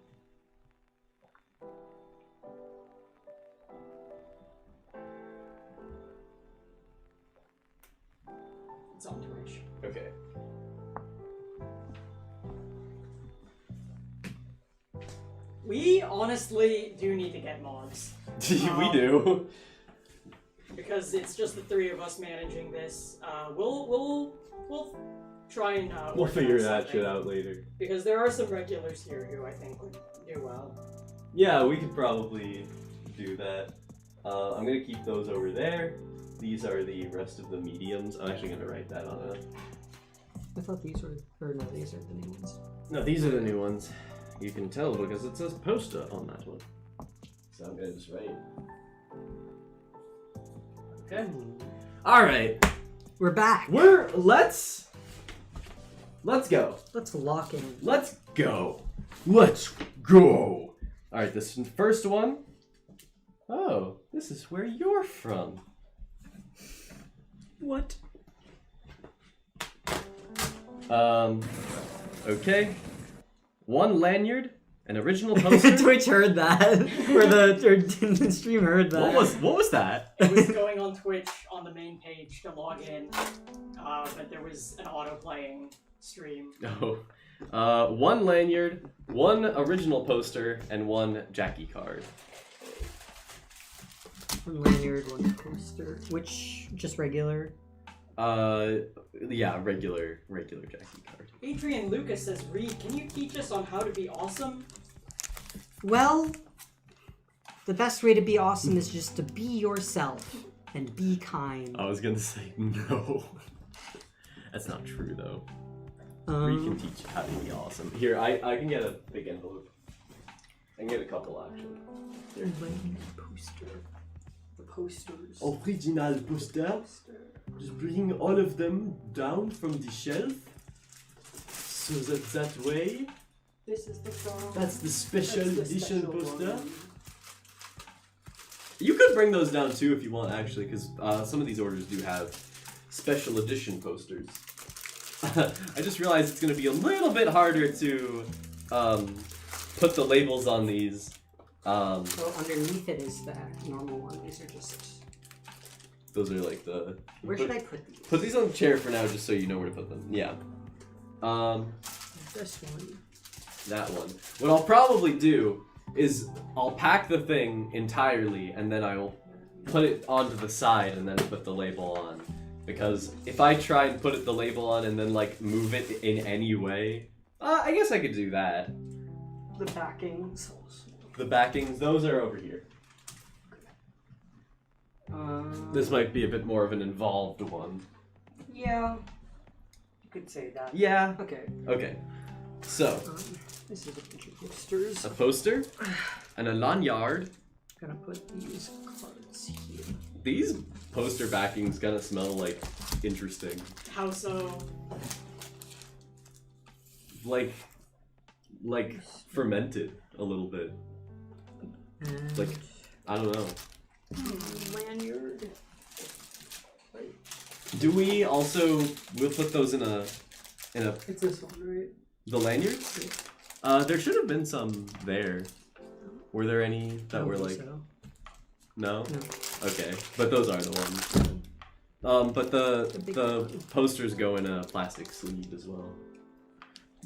It's on Twitch. Okay. We honestly do need to get mods. We do. Because it's just the 3 of us managing this. We'll try and We'll work figure on that something. shit out later. Because there are some regulars here who I think would do well. Yeah, we could probably do that. I'm gonna keep those over there. These are the rest of the mediums. I'm actually gonna write that on a... I thought these were... or no, these are the new ones. No, these are the new ones. You can tell because it says poster on that one. So I'm gonna just write. Okay. Alright. We're back! Let's go. Let's lock in. Let's go. Let's go. Alright, this first one. Oh, this is where you're from. What? Okay. 1 lanyard, an original poster. Twitch heard that. Or the stream heard that. What was that? It was going on Twitch on the main page to log in, but there was an auto-playing stream. Oh. 1 lanyard, 1 original poster, and 1 Jackie card. 1 lanyard, 1 poster. Which, just regular? Yeah, regular Jackie card. Adrian Lucas says, "Reed, can you teach us on how to be awesome?" Well, the best way to be awesome is just to be yourself and be kind. I was gonna say no. That's not true though. We can teach how to be awesome. Here, I can get a big envelope. I can get a couple actually. There's like poster. The posters. Original poster. Just bring all of them down from the shelf. So that way. This is the song. That's the special That's the edition special poster. one. You could bring those down too if you want, actually, because some of these orders do have special edition posters. I just realized it's going to be a little bit harder to put the labels on these. Well, underneath it is the normal one. These are just... Those are like the... Where should I put these? Put these on the chair for now, just so you know where to put them. Yeah. This one. That one. What I'll probably do is I'll pack the thing entirely, and then I'll put it onto the side and then put the label on. Because if I try and put the label on and then like move it in any way, I guess I could do that. The backings. The backings, those are over here. This might be a bit more of an involved one. Yeah. You could say that. Yeah. Okay. Okay. So, This is a bunch of posters. a poster and a lanyard. Gonna put these cards here. These poster backings gonna smell like interesting. How so? Like fermented a little bit. And Like, I don't know. lanyard. Do we also, we'll put those in a It's this one, right? the lanyards? There should have been some there. Were there any that were like, So. no? No. Okay, but those are the ones. But the posters go in a plastic sleeve as well.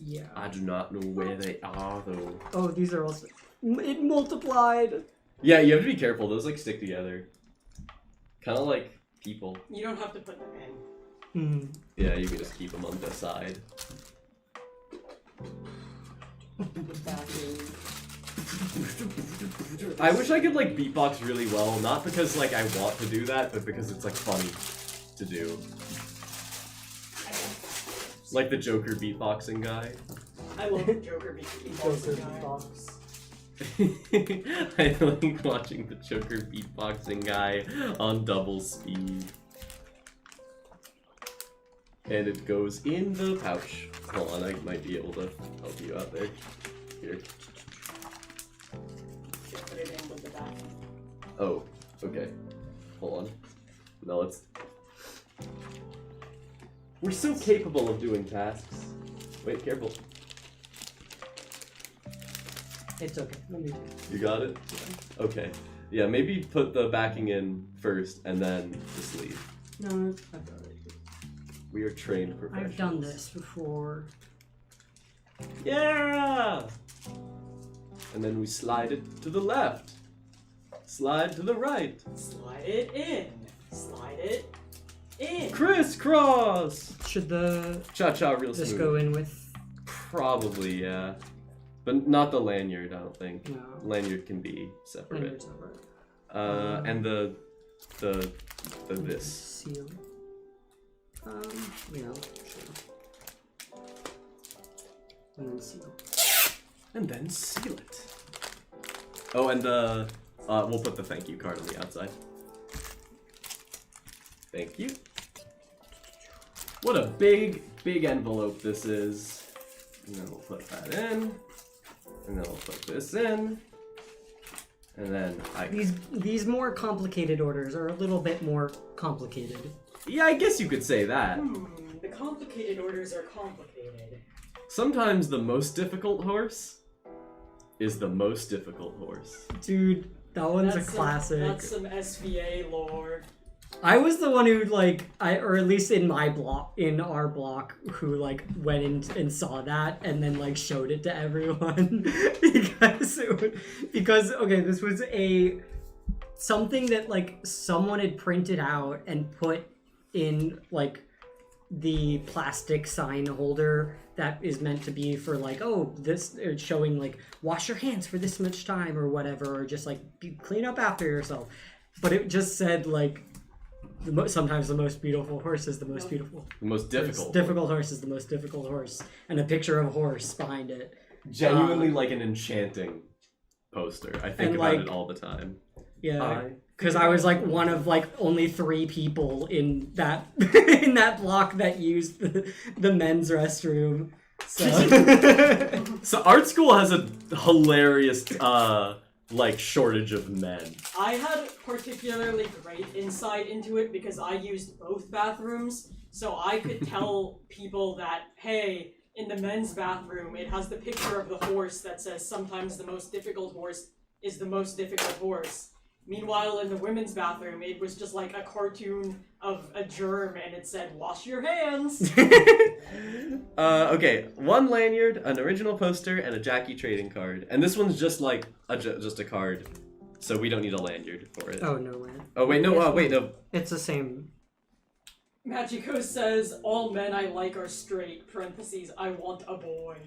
Yeah. I do not know where they are though. Oh, these are also. It multiplied. Yeah, you have to be careful. Those like stick together. Kind of like people. You don't have to put them in. Yeah, you can just keep them on the side. I wish I could like beatbox really well, not because like I want to do that, but because it's like funny to do. Like the Joker beatboxing guy. I love the Joker beatboxing guy. box. I like watching the Joker beatboxing guy on double speed. And it goes in the pouch. Hold on, I might be able to help you out there. Here. Should put it in with the back. Oh, okay. Hold on. No, it's... We're so capable of doing tasks. Wait, careful. It's okay. Let me. You got it? Okay. Yeah, maybe put the backing in first and then the sleeve. No, I've done it. We are trained professionals. I've done this before. Yeah! And then we slide it to the left. Slide to the right. Slide it in. Slide it in. Crisscross! Should the Cha-cha real this smooth. go in with? Probably, yeah. But not the lanyard, I don't think. No. Lanyard can be separate. Lanyard's separate. And the this. Seal. Yeah, sure. And then seal. And then seal it. Oh, and we'll put the thank you card on the outside. Thank you. What a big, big envelope this is. And then we'll put that in. And then we'll put this in. And then These more complicated orders are a little bit more complicated. Yeah, I guess you could say that. The complicated orders are complicated. Sometimes the most difficult horse is the most difficult horse. Dude, that one's That's a classic. That's some SVA lore. I was the one who or at least in our block, who like went in and saw that and then like showed it to everyone because okay, this was something that like someone had printed out and put in like the plastic sign holder that is meant to be for like, oh, this showing like wash your hands for this much time or whatever, or just like clean up after yourself. But it just said like sometimes the most beautiful horse is the most beautiful. The most difficult. Difficult horse is the most difficult horse, and a picture of a horse behind it. Genuinely like an enchanting poster. I think and, about like, it all the time. Yeah, because I was like one of like only 3 people in that in that block that used the men's restroom. So So art school has a hilarious like shortage of men. I had particularly great insight into it because I used both bathrooms, so I could tell people that, hey, in the men's bathroom, it has the picture of the horse that says sometimes the most difficult horse is the most difficult horse. Meanwhile, in the women's bathroom, it was just like a cartoon of a germ and it said, wash your hands. Okay, 1 lanyard, an original poster, and a Jackie trading card. And this one's just like just a card, so we don't need a lanyard for it. oh no way, Oh wait, no, wait, no. it's the same. Magico says, all men I like are straight, parentheses, I want a boy.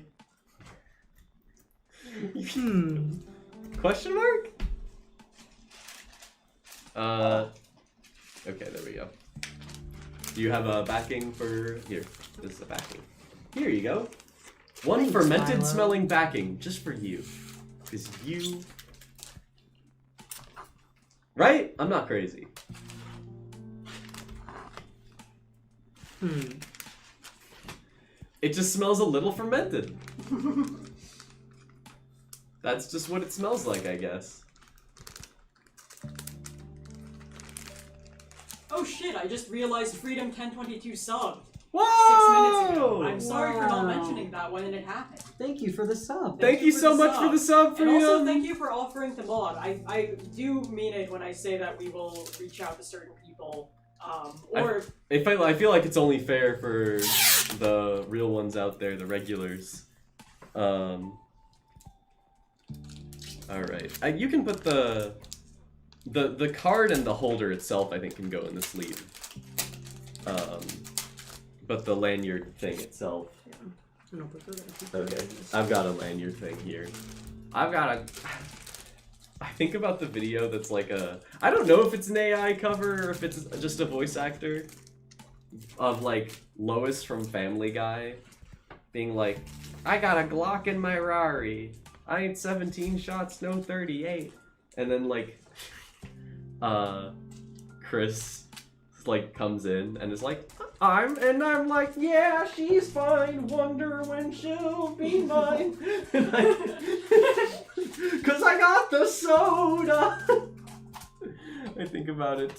Question mark? Okay, there we go. Do you have a backing for... Here, this is a backing. Here you go. One Thanks, fermented Milo. smelling backing, just for you. Because you... Right? I'm not crazy. It just smells a little fermented. That's just what it smells like, I guess. Oh shit, I just realized Freedom 1022 subbed. Whoa! 6 minutes ago. I'm sorry for not Wow. mentioning that when it happened. Thank you for the sub. Thank you so much for the sub, And also, Freedom! thank you for offering to mod. I do mean it when I say that we will reach out to certain people. Or I feel like it's only fair for the real ones out there, the regulars. Alright. You can put the card and the holder itself, I think, can go in the sleeve. But the lanyard thing itself. Okay. I've got a lanyard thing here. I think about the video that's like I don't know if it's an AI cover or if it's just a voice actor of like Lois from Family Guy being like, I got a Glock in my Rari. I ain't 17 shots, no 38. And then like Chris like comes in and is like, I'm like, yeah, she's fine. Wonder when she'll be mine. Cause I got the soda. I think about it.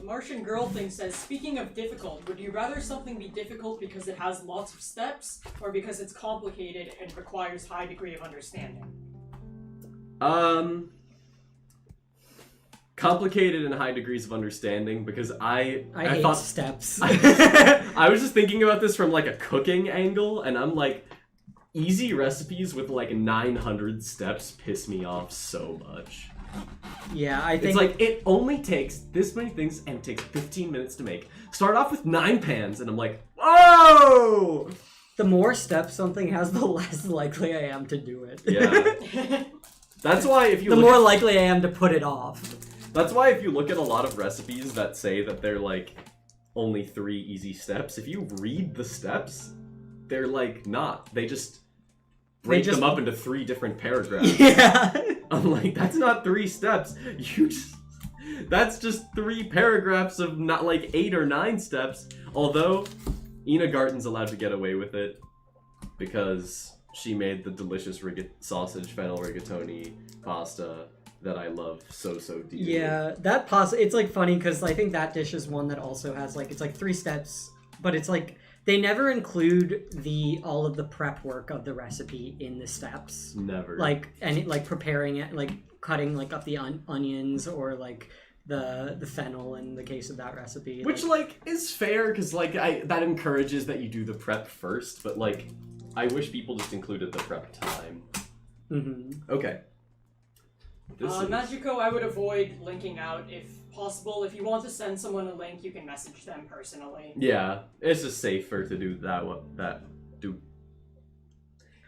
Martian Girl Thing says, speaking of difficult, would you rather something be difficult because it has lots of steps, or because it's complicated and requires high degree of understanding? Complicated and high degrees of understanding, because I hate thought steps. I was just thinking about this from like a cooking angle, and I'm like, easy recipes with like 900 steps piss me off so much. Yeah, I think It's like, it only takes this many things and it takes 15 minutes to make. Start off with 9 pans, and I'm like, whoa! the more steps something has, the less likely I am to do it. Yeah. That's why if you The look more at- likely I am to put it off. That's why if you look at a lot of recipes that say that they're like only 3 easy steps, if you read the steps, they're like not. They just break them up into 3 different paragraphs. Yeah. I'm like, that's not 3 steps. That's just 3 paragraphs of not like 8 or 9 steps. Although Ina Garten's allowed to get away with it because she made the delicious sausage fennel rigatoni pasta that I love so deeply. Yeah, that pasta, it's like funny because I think that dish is one that also has like, it's like 3 steps, but it's like, they never include all of the prep work of the recipe in the steps. Never. Like, and like preparing it, like cutting like up the onions or like the fennel in the case of that recipe. Which like is fair because like that encourages that you do the prep first, but like I wish people just included the prep time. Mm-hmm. Okay. Magico, I would avoid linking out if possible. If you want to send someone a link, you can message them personally. Yeah, it's just safer to do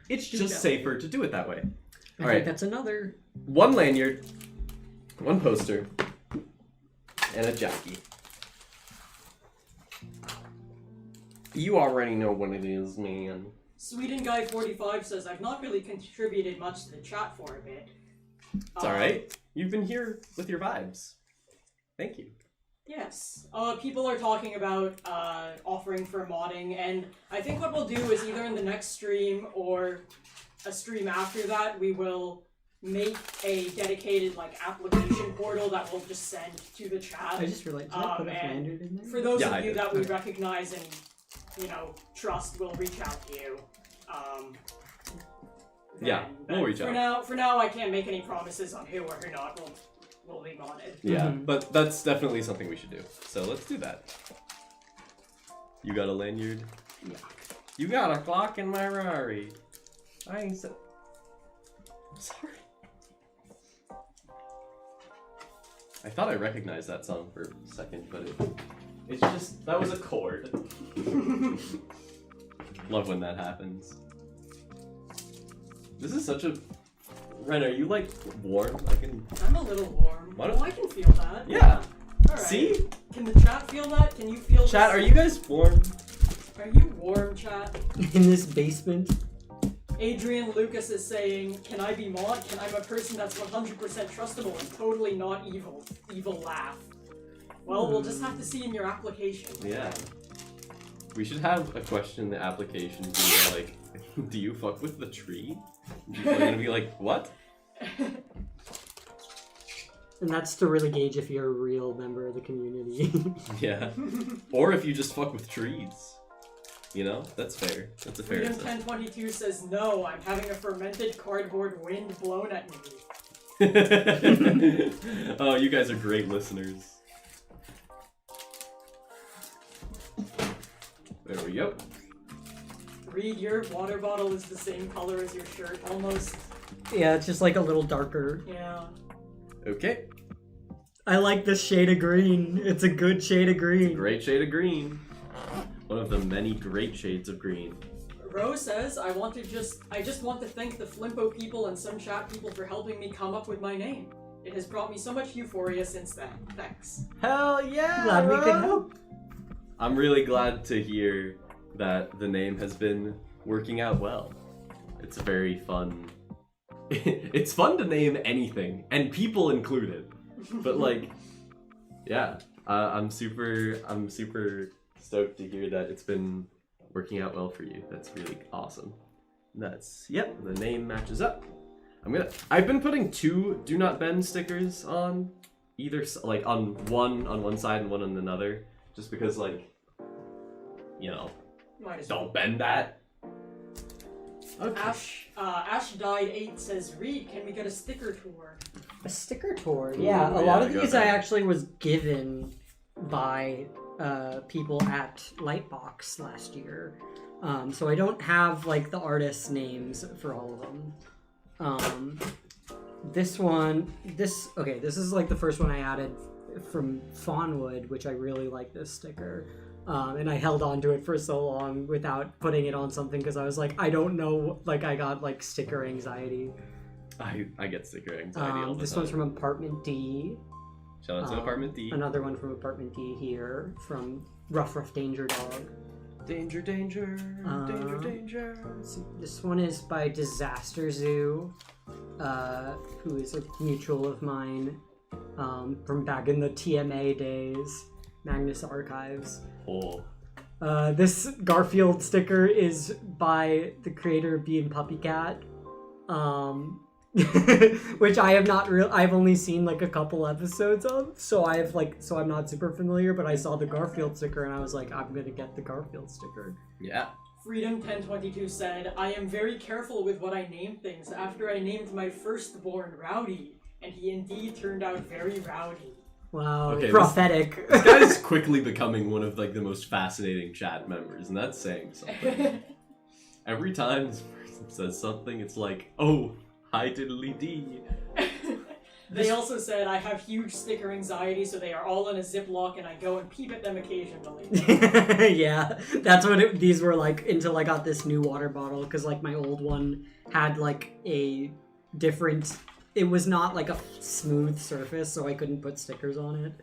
It's just safer to do it that way. I All think right. that's another. 1 lanyard, 1 poster, and a jockey. You already know what it is, man. Sweden Guy 45 says, I've not really contributed much to the chat for a bit. It's alright. You've been here with your vibes. Thank you. Yes. People are talking about offering for modding, and I think what we'll do is either in the next stream or a stream after that, we will make a dedicated like application portal that we'll just send to the chat. I just realized, did I put a and lanyard in there? for those Yeah, I of you did. that we recognize and trust, we'll reach out to you. Yeah, we'll reach out. For now, I can't make any promises on who or who not will be modded. Yeah, Mhm. but that's definitely something we should do. So let's do that. You got a lanyard? Yeah. You got a Glock in my Rari. I ain't so... I'm sorry. I thought I recognized that song for a second, but it's just... That was a chord. Love when that happens. This is such a... Ren, are you like warm? I'm a little warm. Why don't- Oh, I can feel that. Yeah. All right. See? Can the chat feel that? Can you feel Chat, this? are you guys warm? Are you warm, chat? In this basement. Adrian Lucas is saying, can I be mod? Can I be a person that's 100% trustable and totally not evil? Evil laugh. Well, we'll just have to see in your application. Yeah. We should have a question in the application be like, do you fuck with the tree? People are gonna be like, what? And that's to really gauge if you're a real member of the community. Yeah. Or if you just fuck with trees. You know? That's fair. That's a fair Freedom assessment. 1022 says, no, I'm having a fermented cardboard wind blown at me. Oh, you guys are great listeners. There we go. Reed, your water bottle is the same color as your shirt, almost. Yeah, it's just like a little darker. Yeah. Okay. I like this shade of green. It's a good shade of green. Great shade of green. One of the many great shades of green. Rose says, I just want to thank the Flimpo people and some chat people for helping me come up with my name. It has brought me so much euphoria since then. Thanks. Hell yeah! Glad we could help. I'm really glad to hear that the name has been working out well. It's very fun. It's fun to name anything, and people included. But like, yeah, I'm super stoked to hear that it's been working out well for you. That's really awesome. Yep, the name matches up. I've been putting 2 do not bend stickers on either, like on one side and one on another, just because like, you know, Might as well. don't bend that. Okay. Ash Died 8 says, Reed, can we get a sticker tour? A sticker tour, yeah. Ooh, A lot yeah, of go these I ahead. actually was given by people at Lightbox last year. So I don't have like the artists' names for all of them. This is like the first one I added from Fawnwood, which I really like this sticker. And I held on to it for so long without putting it on something because I was like, I don't know, like I got like sticker anxiety. I get sticker anxiety all the This time. one's from Apartment D. Shout out to Apartment D. Another one from Apartment D here from Rough Danger Dog. Danger, danger, danger, danger. This one is by Disaster Zoo, who is a mutual of mine from back in the TMA days, Magnus Archives. Oh. This Garfield sticker is by the creator of Bee and Puppy Cat, which I have not I've only seen like a couple episodes of, so I'm not super familiar, but I saw the Garfield sticker and I was like, I'm gonna get the Garfield sticker. Yeah. Freedom 1022 said, I am very careful with what I name things after I named my firstborn Rowdy, and he indeed turned out very rowdy. Wow, Okay, prophetic. This guy is quickly becoming one of like the most fascinating chat members, and that's saying something. Every time this person says something, it's like, oh, hi diddly dee. They also said, I have huge sticker anxiety, so they are all in a Ziploc, and I go and peep at them occasionally. Yeah, that's what these were like until I got this new water bottle, because like my old one had like a different, it was not like a smooth surface, so I couldn't put stickers on it.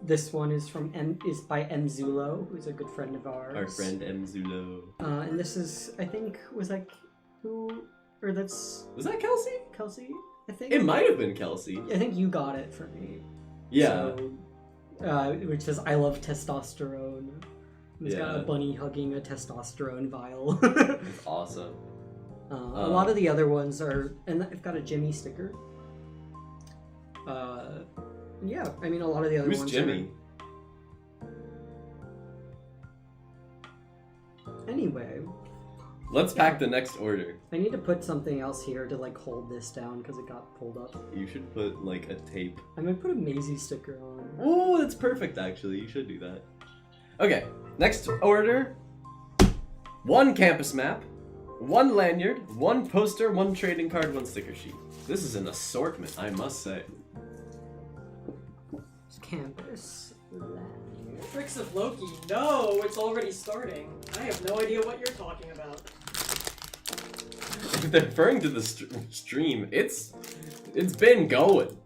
This one is by Mzulo, who's a good friend of ours. Our friend Mzulo. And this is, I think, was that Was that Kelsey? Kelsey? I think It might have been Kelsey. I think you got it for me. Yeah. So, which says, I love testosterone. It's got a Yeah. bunny hugging a testosterone vial. It's awesome. A lot of the other ones are, and I've got a Jimmy sticker. Yeah, I mean a lot of the other Who's ones. Jimmy? Anyway, Let's pack the next order. I need to put something else here to like hold this down because it got pulled up. You should put like a tape. I'm gonna put a Maisie sticker on. Oh, that's perfect actually. You should do that. Okay, next order. 1 campus map, 1 lanyard, 1 poster, 1 trading card, 1 sticker sheet. This is an assortment, I must say. Campus. Tricks of Loki, no, it's already starting. I have no idea what you're talking about. Referring to the stream, it's been going.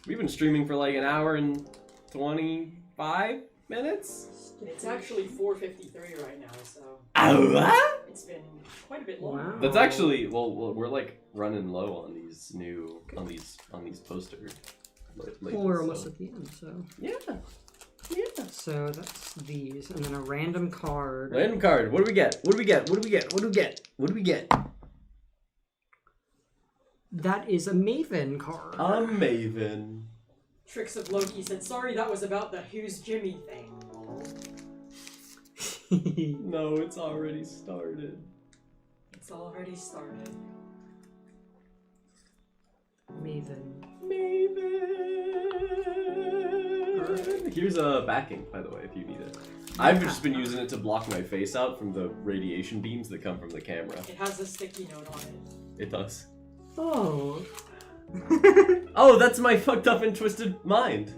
We've been streaming for like an hour and 25 minutes. It's actually 4:53 right now, so it's been quite a bit long. Wow. That's actually we're like running low on these new on these posters. lately. Well, we're almost at the end, so. Yeah. So that's these, and then a random card. Random card. What do we get? What do we get? What do we get? What do we get? What do we get? That is a Maven card. A Maven. Tricks of Loki said, sorry, that was about the Who's Jimmy thing. No, it's already started. It's already started. Maven. Here's a backing, by the way, if you need it. I've just been using it to block my face out from the radiation beams that come from the camera. It has a sticky note on it. It does. Oh. Oh, that's my fucked up and twisted mind.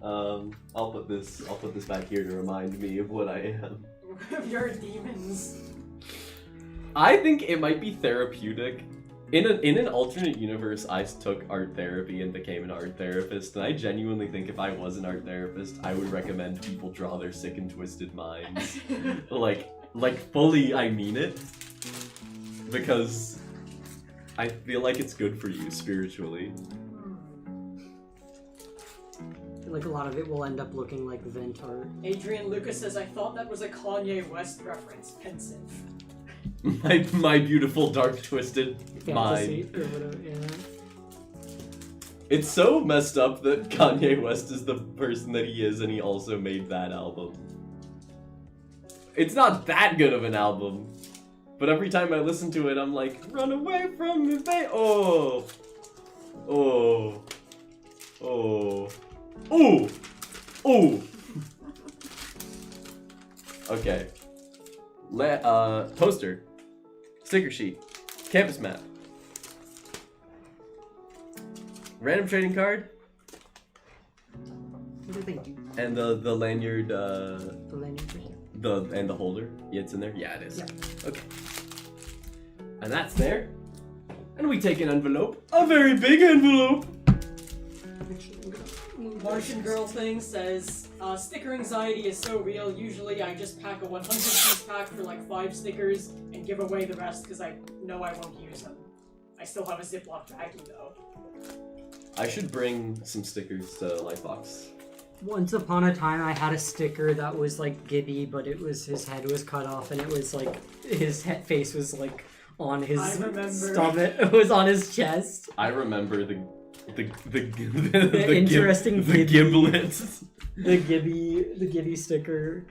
I'll put this back here to remind me of what I am. Your demons. I think it might be therapeutic. In an alternate universe, I took art therapy and became an art therapist, and I genuinely think if I was an art therapist, I would recommend people draw their sick and twisted minds. like fully, I mean it. Because I feel like it's good for you spiritually. I feel like a lot of it will end up looking like vent art. Adrian Lucas says, I thought that was a Kanye West reference. Pensive. My beautiful dark twisted Fantasy mind. or whatever, yeah. It's so messed up that Kanye West is the person that he is, and he also made that album. It's not that good of an album, but every time I listen to it, I'm like, run away from me, babe. Oh. Oh. Oh. Oh. Oh. Okay. Poster. Sticker sheet. Campus map. Random trading card. What do they do? And the lanyard, The lanyard right here. and the holder. Yeah, it's in there? Yeah, it is. Yeah. Okay. And that's there. And we take an envelope. A very big envelope! Actually, I'm gonna move Martian this. Girl thing says, sticker anxiety is so real. Usually I just pack a 100-piece pack for like 5 stickers and give away the rest because I know I won't use them. I still have a Ziploc baggie though. I should bring some stickers to Lightbox. Once upon a time, I had a sticker that was like Gibby, but it was his head was cut off, and it was like his face was like on his I remember. stomach. It was on his chest. I remember the interesting the giblets. The Gibby sticker.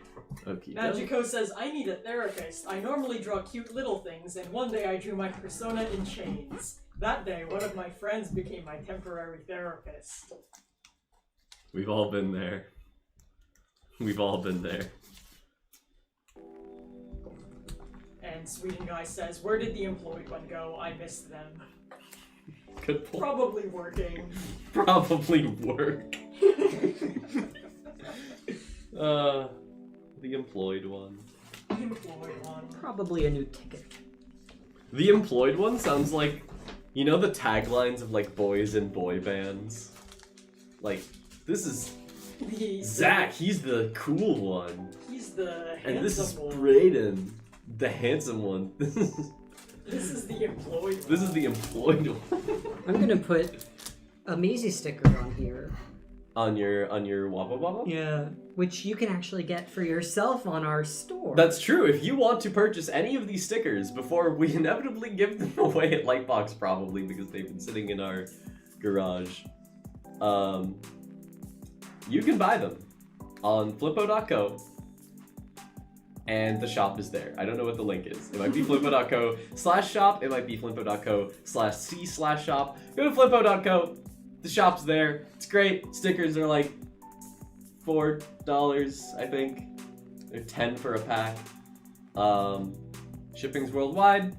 Okay. Magico says, I need a therapist. I normally draw cute little things, and one day I drew my persona in chains. That day, one of my friends became my temporary therapist. We've all been there. We've all been there. And Sweden Guy says, where did the employed one go? I missed them. Good point. Probably working. Probably work. The employed one. The employed one. Probably a new ticket. The employed one sounds like, you know, the taglines of like boys and boy bands. Like, this is Zach. He's the cool one, He's the handsome and this is one. Brayden, the handsome one. This is the employed one. This is the employed one. I'm gonna put a Maisie sticker on here. on your Wabba Wabba? Yeah, which you can actually get for yourself on our store. That's true. If you want to purchase any of these stickers before we inevitably give them away at Lightbox, probably because they've been sitting in our garage, you can buy them on flippo.co, and the shop is there. I don't know what the link is. It might be flippo.co/shop. It might be flippo.co/c/shop. Go to flippo.co. The shop's there. It's great. Stickers are like $4, I think. They're $10 for a pack. Shipping's worldwide.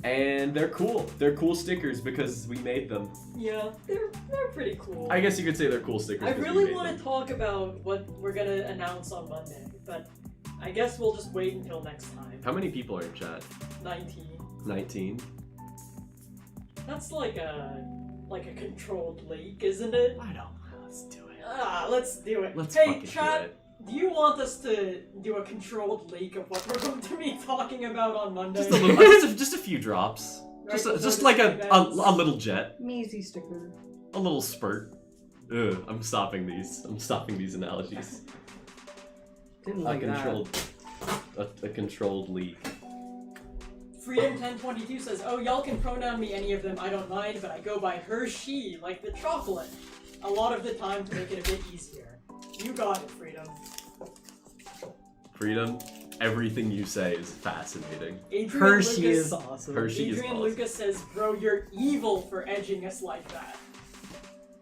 And they're cool. They're cool stickers because we made them. Yeah, they're pretty cool. I guess you could say they're cool stickers. I 'cause we really made want them. to talk about what we're gonna announce on Monday, but I guess we'll just wait until next time. How many people are in chat? 19. 19. That's like a controlled leak, isn't it? I don't. Let's do it. Let's do it. Let's hey, fucking chat, do it. do you want us to do a controlled leak of what we're going to be talking about on Monday? Just a little. Just a few drops. Right before Just the like stream a ends. little jet. Measy sticker. A little spurt. Ugh, I'm stopping these. I'm stopping these analogies. Didn't A like controlled, a controlled leak. Freedom1022 says, oh, y'all can pronoun me any of them, I don't mind, but I go by her, she, like the chocolate. A lot of the time to make it a bit easier. You got it, Freedom. Freedom, everything you say is fascinating. Adrian Hershey Lucas, is awesome. Hershey is Adrian awesome. Lucas says, bro, you're evil for edging us like that.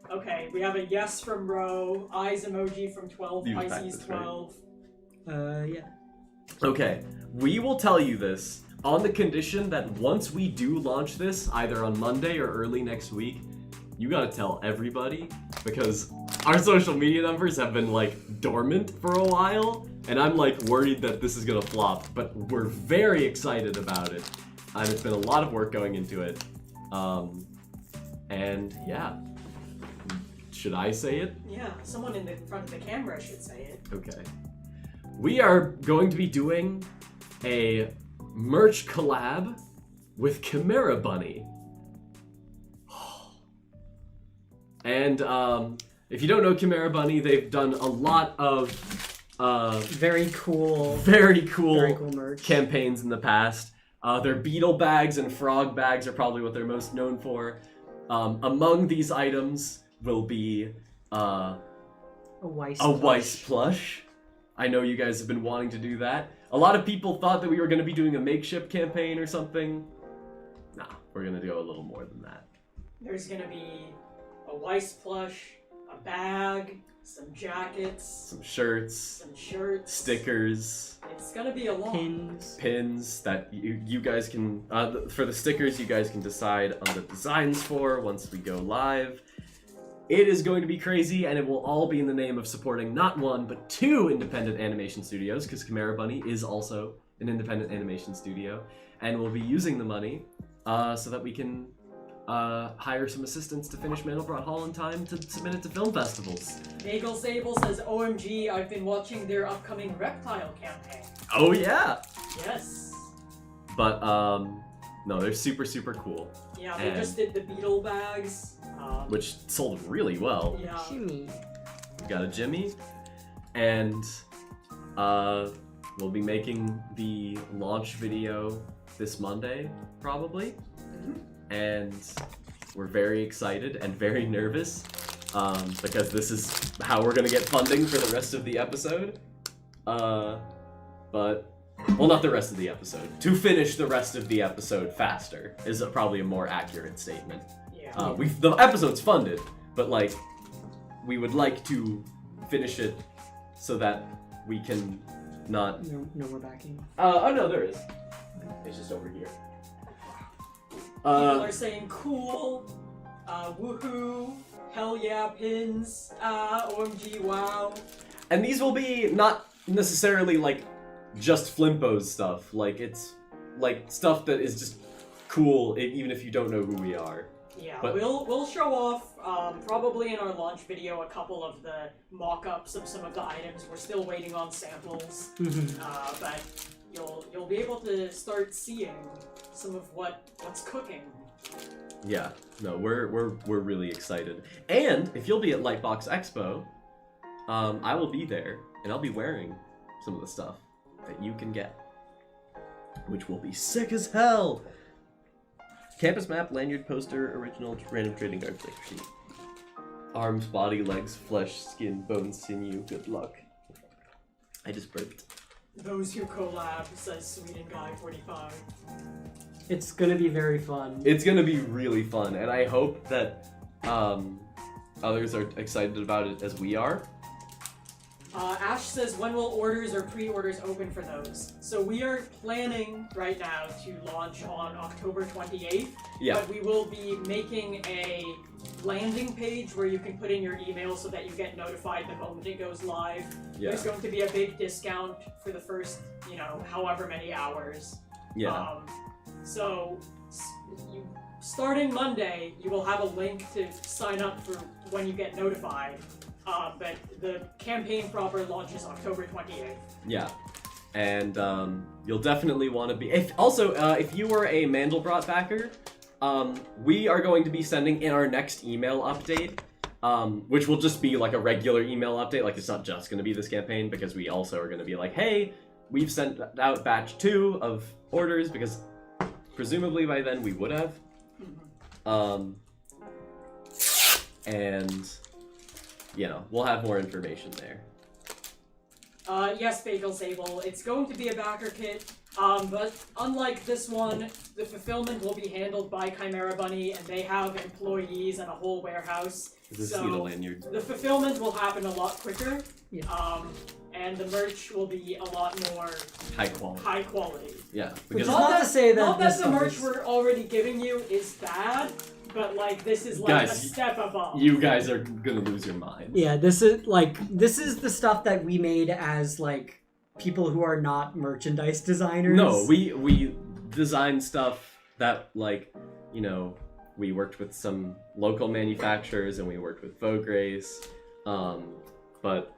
Okay, we have a yes from Ro, eyes emoji from 12, You Pisces practiced, right? 12. Yeah. Okay, we will tell you this on the condition that once we do launch this, either on Monday or early next week, you gotta tell everybody, because our social media numbers have been like dormant for a while, and I'm like worried that this is gonna flop, but we're very excited about it, and it's been a lot of work going into it. And yeah, should I say it? Yeah, someone in the front of the camera should say it. Okay. We are going to be doing a merch collab with Chimera Bunny. And if you don't know Chimera Bunny, they've done a lot of Very cool. very cool merch. campaigns in the past. Their beetle bags and frog bags are probably what they're most known for. Among these items will be A Weiss. a Weiss plush. I know you guys have been wanting to do that. A lot of people thought that we were going to be doing a makeshift campaign or something. Nah, we're going to go a little more than that. There's gonna be a Weiss plush, a bag, some jackets, Some shirts, some shirts, stickers, It's gonna be a lot. Pins. that you guys can, for the stickers, you guys can decide on the designs for once we go live. It is going to be crazy, and it will all be in the name of supporting not one, but two independent animation studios, because Chimera Bunny is also an independent animation studio, and we'll be using the money so that we can hire some assistants to finish Mandelbrot Hall in time to submit it to film festivals. Bagel Sable says, OMG, I've been watching their upcoming reptile campaign. Oh yeah! Yes. But, no, they're super, super cool, Yeah, they And- just did the beetle bags. which sold really well. Yeah. Jimmy. We got a Jimmy, and we'll be making the launch video this Monday, probably. And we're very excited and very nervous because this is how we're gonna get funding for the rest of the episode. But, well, not the rest of the episode. To finish the rest of the episode faster is probably a more accurate statement. Yeah. The episode's funded, but like, we would like to finish it so that we can not. No more backing. Oh no, there is. It's just over here. People are saying cool, woohoo, hell yeah, pins, OMG, wow. And these will be not necessarily like just Flimpos stuff. Like it's like stuff that is just cool, even if you don't know who we are. Yeah, But- we'll show off probably in our launch video a couple of the mock-ups of some of the items. We're still waiting on samples, but you'll be able to start seeing some of what's cooking. Yeah, no, we're really excited. And if you'll be at Lightbox Expo, I will be there, and I'll be wearing some of the stuff that you can get, which will be sick as hell. Campus map, lanyard, poster, original random trading card sticker sheet. Arms, body, legs, flesh, skin, bones, sinew. Good luck. I just burped. Those who collab, says Sweden Guy 45. It's gonna be very fun. It's gonna be really fun, and I hope that others are excited about it as we are. Ash says, when will orders or pre-orders open for those? So we are planning right now to launch on October 28th. Yeah. But we will be making a landing page where you can put in your email so that you get notified the moment it goes live. Yeah. There's going to be a big discount for the first, however many hours. Yeah. So, starting Monday, you will have a link to sign up for when you get notified. But the campaign proper launches October 28th. Yeah. And you'll definitely want to be. If you were a Mandelbrot backer, we are going to be sending in our next email update, which will just be like a regular email update. Like, it's not just going to be this campaign, because we also are going to be like, hey, we've sent out batch 2 of orders, because presumably by then we would have. And, you know, we'll have more information there. Yes, Bagel Sable. It's going to be a backer kit, but unlike this one, the fulfillment will be handled by Chimera Bunny, and they have employees and a whole warehouse. This So is the lanyard. the fulfillment will happen a lot quicker, Yeah. and the merch will be a lot more High quality. high quality. Yeah, Which because is not to say that not this that the stuff merch is- we're already giving you is bad, but like this is like Guys, a step above. you guys are gonna lose your minds. Yeah, this is the stuff that we made as like people who are not merchandise designers. No, we designed stuff that, like, you know, we worked with some local manufacturers and we worked with Vogue Race, but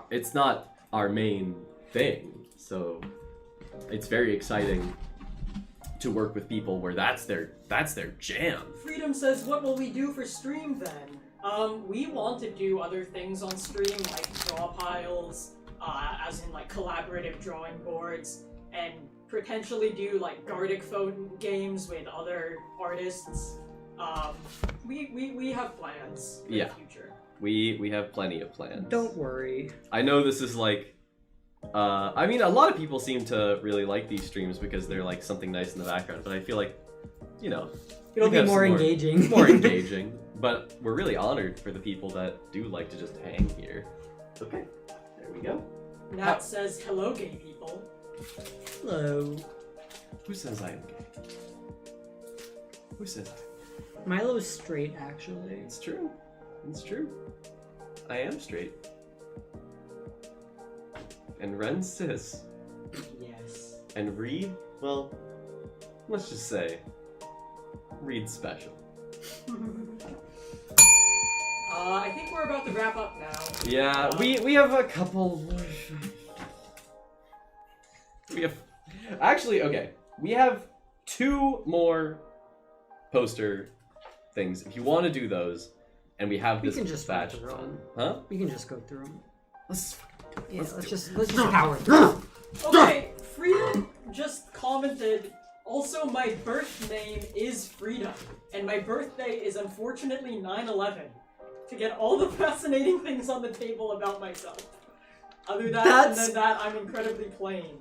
it's not our main thing. So it's very exciting to work with people where that's their jam. Freedom says, what will we do for stream then? We want to do other things on stream, like draw piles, as in like collaborative drawing boards, and potentially do like Gardic phone games with other artists. We have plans for Yeah. the future. We have plenty of plans. Don't worry. I know this is like, I mean, a lot of people seem to really like these streams because they're like something nice in the background, but I feel like, you know, It'll we be have more some engaging. more engaging. But we're really honored for the people that do like to just hang here. Okay, there we go. Nat says, hello, gay people. Hello. Who says I am gay? Who says I? Milo's straight, actually. It's true. It's true. I am straight. And Ren's cis. Yes. And Reed, well, let's just say, Reed's special. I think we're about to wrap up now. Yeah, we have a couple. We have, actually, okay. We have 2 more poster things. If you want to do those, and we have We this can just batch go through done. them. Huh? We can just go through them. Let's. Yeah, Let's let's do just power through. Okay, Freedom just commented, also my birth name is Freedom, and my birthday is unfortunately 9/11. To get all the fascinating things on the table about myself. Other than that, I'm incredibly plain.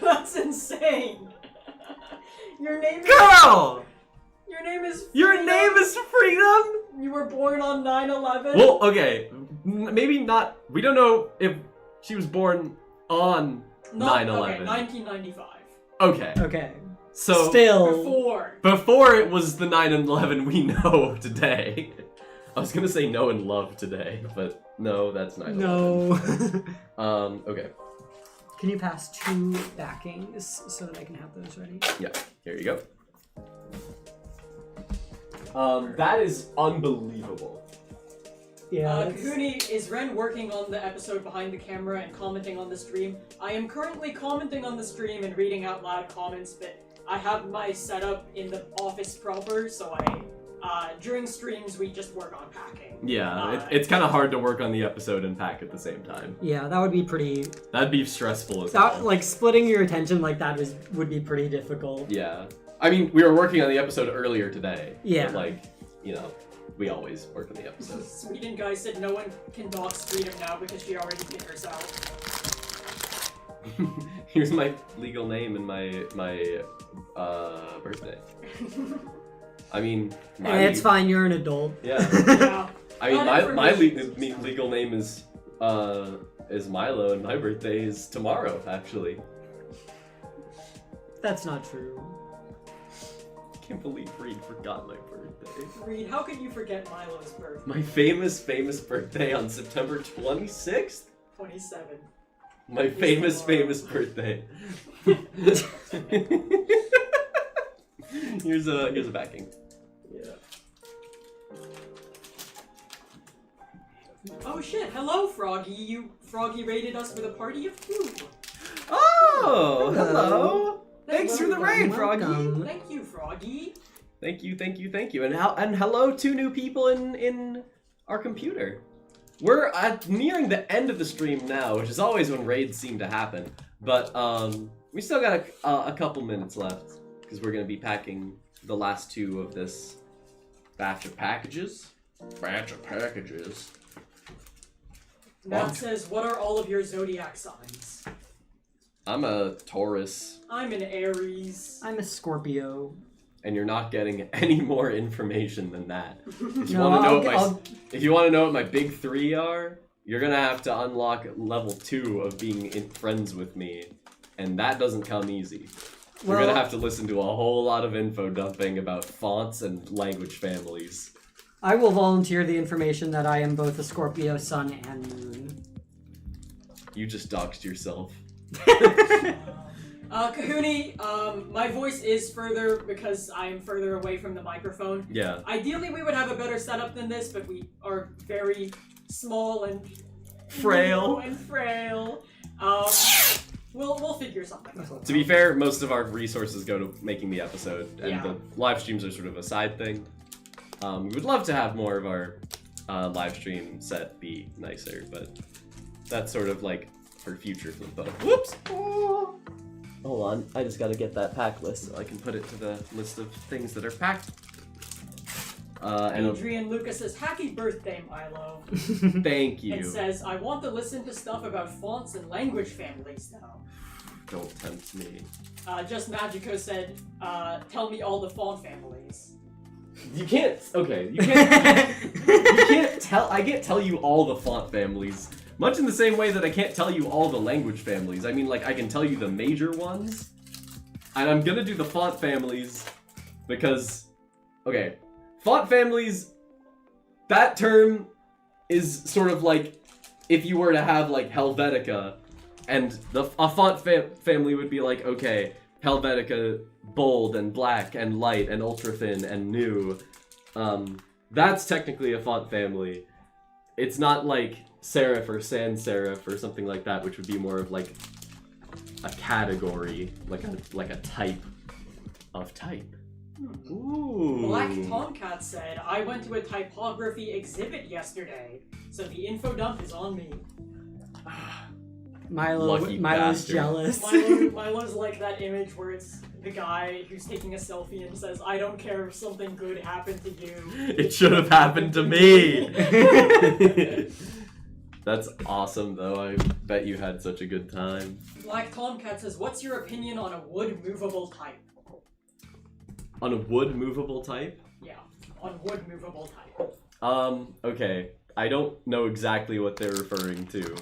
That's insane! Your name is... Girl! Your name is Your Freedom? name is Freedom? You were born on 9/11? Well, okay. Maybe not. We don't know if she was born on 9/11. Okay, 1995. Okay. Okay. So Still. Before it was the 9/11 we know today. I was gonna say know and love today, but no, that's 9/11. No. Okay. Can you pass 2 backings so that I can have those ready? Yeah. Here you go. That is unbelievable. Yeah. Kahuni, is Ren working on the episode behind the camera and commenting on the stream? I am currently commenting on the stream and reading out loud comments, but I have my setup in the office proper, so during streams we just work on packing. Yeah, it's kind of hard to work on the episode and pack at the same time. Yeah, that would be pretty. That'd be stressful as That hell. like splitting your attention like that would be pretty difficult. Yeah. I mean, we were working on the episode earlier today. Yeah. But, like, you know, we always work on the episode. Sweden guy said no one can dox Freedom now because she already did herself. Here's my legal name and my birthday. I mean, It's fine, you're an adult. Yeah. Yeah. I mean, Not my information. legal name is Milo, and my birthday is tomorrow, actually. That's not true. I can't believe Reed forgot my birthday. Reed, how could you forget Milo's birth? My famous birthday on September 26th? 27. My famous birthday. Here's a backing. Yeah. Oh shit, hello Froggy. Froggy rated us with a party of 2. Oh, hello. Thanks for the raid, Froggy. Welcome. Thank you, Froggy. Thank you. And hello, 2 new people in our computer. We're nearing the end of the stream now, which is always when raids seem to happen. But we still got a couple minutes left because we're gonna be packing the last 2 of this batch of packages. Matt says, what are all of your zodiac signs? I'm a Taurus, I'm an Aries. I'm a Scorpio. and you're not getting any more information than that. If you No, want to know I'll- if you want to know what my big 3 are, you're gonna have to unlock level 2 of being friends with me, and that doesn't come easy. You're Well- gonna have to listen to a whole lot of info dumping about fonts and language families. I will volunteer the information that I am both a Scorpio sun and moon. You just doxed yourself. Kahuni, my voice is further because I am further away from the microphone. Yeah. Ideally, we would have a better setup than this, but we are very small and Frail. and frail. We'll figure something out. To be fair, most of our resources go to making the episode, and Yeah. the live streams are sort of a side thing. We would love to have more of our live stream set be nicer, but that's sort of like for future Flimpoders. Whoops! Hold on, I just gotta get that pack list so I can put it to the list of things that are packed. And Adrian Lucas says, happy birthday, Milo. thank you. And says, I want to listen to stuff about fonts and language families now. Don't tempt me. Just Magico said, tell me all the font families. You can't. Okay, you can't. You can't tell. I can't tell you all the font families. Much in the same way that I can't tell you all the language families. I mean, like, I can tell you the major ones. And I'm gonna do the font families because, okay, font families, that term is sort of like if you were to have, like, Helvetica, and a font family would be like, okay, Helvetica, bold and black and light and ultra thin and new. That's technically a font family. It's not like serif or sans serif or something like that, which would be more of like a category, like a type of type. Ooh. Black Tomcat said, I went to a typography exhibit yesterday, so the info dump is on me. Lucky Milo's bastard. jealous. Milo's like that image where it's the guy who's taking a selfie and says, I don't care if something good happened to you. It should have happened to me. That's awesome, though. I bet you had such a good time. Black Tomcat says, what's your opinion on a wood movable type? On a wood movable type? Yeah, on wood movable type. Okay. I don't know exactly what they're referring to.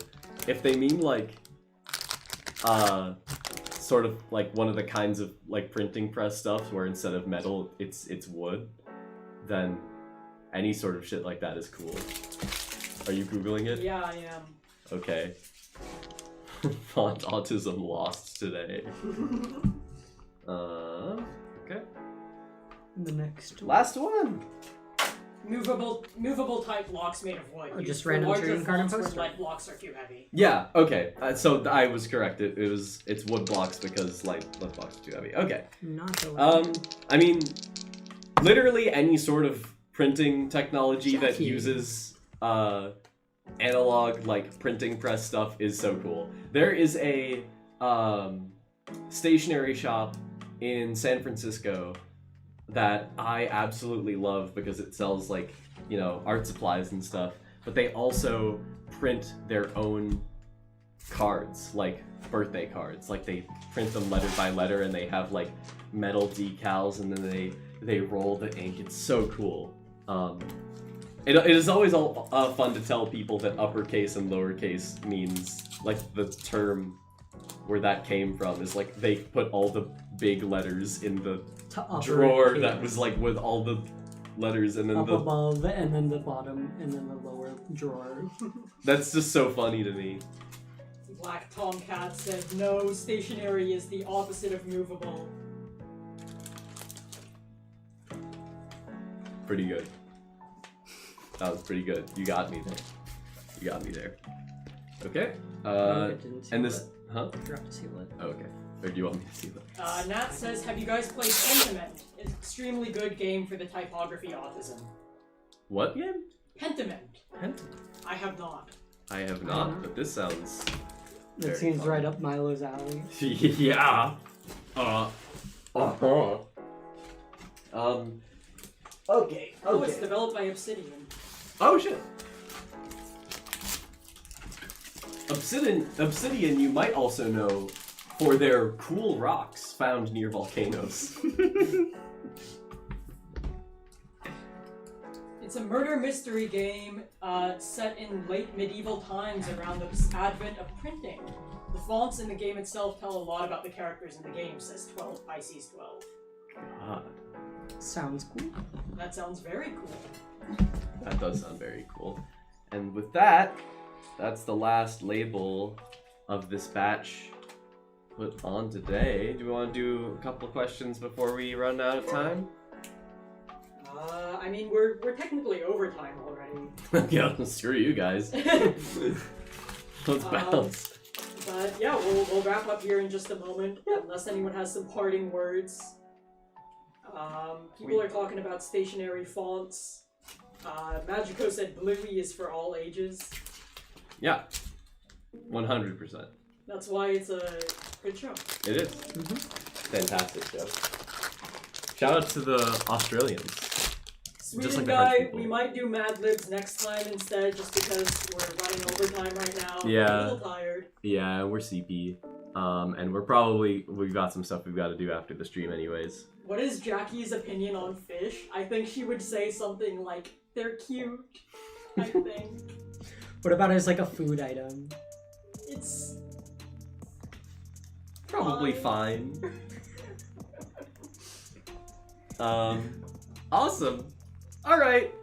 If they mean like, sort of like one of the kinds of like printing press stuff where instead of metal, it's wood, then any sort of shit like that is cool. Are you Googling it? Yeah, I am. Okay. Font autism lost today. Okay. The next one. Last one. Movable type blocks made of wood. Oh, Used just for random larger trading card and fonts poster. where light blocks are too heavy. Yeah, okay. So I was correct. It's wood blocks because light blocks are too heavy. Okay. Not the I mean, literally any sort of printing technology that Jackie. uses analog like printing press stuff is so cool. There is a stationery shop in San Francisco that I absolutely love because it sells like, you know, art supplies and stuff, but they also print their own cards, like birthday cards. Like they print them letter by letter and they have like metal decals and then they roll the ink. It's so cool. It is always fun to tell people that uppercase and lowercase means, like, the term where that came from is like they put all the big letters in the drawer that was like with all the letters and then up the above and then the bottom and then the lower drawer. that's just so funny to me. Black Tomcat said, no, stationary is the opposite of movable. Pretty good. That was pretty good. You got me there. You got me there. Okay. And this, huh? I forgot to seal it. Okay. Or do you want me to see that? Nat says, have you guys played Pentiment? It's an extremely good game for the typography autism. What game? Pentiment. I have not. I have not, but this sounds... That very seems fun. right up Milo's alley. Yeah. Okay. Oh, it's developed by Obsidian. Oh shit. Obsidian, you might also know for their cool rocks found near volcanoes. It's a murder mystery game set in late medieval times around the advent of printing. The fonts in the game itself tell a lot about the characters in the game, says 12 Pisces 12. God, Sounds cool. That sounds very cool. that does sound very cool. And with that, that's the last label of this batch put on today. Do we want to do a couple questions before we run out of time? I mean, we're technically overtime already. Yeah, screw you guys. Let's bounce. But yeah, we'll wrap up here in just a moment, unless anyone has some parting words. People are talking about stationary fonts. Magico said Bluey is for all ages. Yeah, 100%. That's why it's a good show. It is. Fantastic show. Shout out to the Australians. Sweden like the guy, French people. we might do Mad Libs next time instead, just because we're running overtime right now. Yeah. I'm a little tired. Yeah, we're CP. And we've got some stuff we've got to do after the stream anyways. What is Jackie's opinion on fish? I think she would say something like, they're cute, I think. What about as like a food item? It's Probably fine. Awesome. Alright.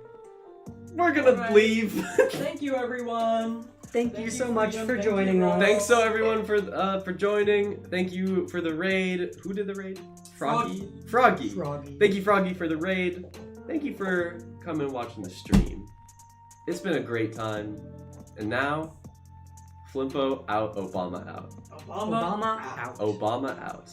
We're gonna Alright. leave. Thank you, everyone. Thank you Thank so you, much Freedom. for Thank you, joining Ross. us. Thanks so everyone for joining. Thank you for the raid. Who did the raid? Froggy. Froggy. Froggy. Thank you, Froggy, for the raid. Thank you for coming and watching the stream. It's been a great time. And now, Flimpo out, Obama out. Obama out. Obama out.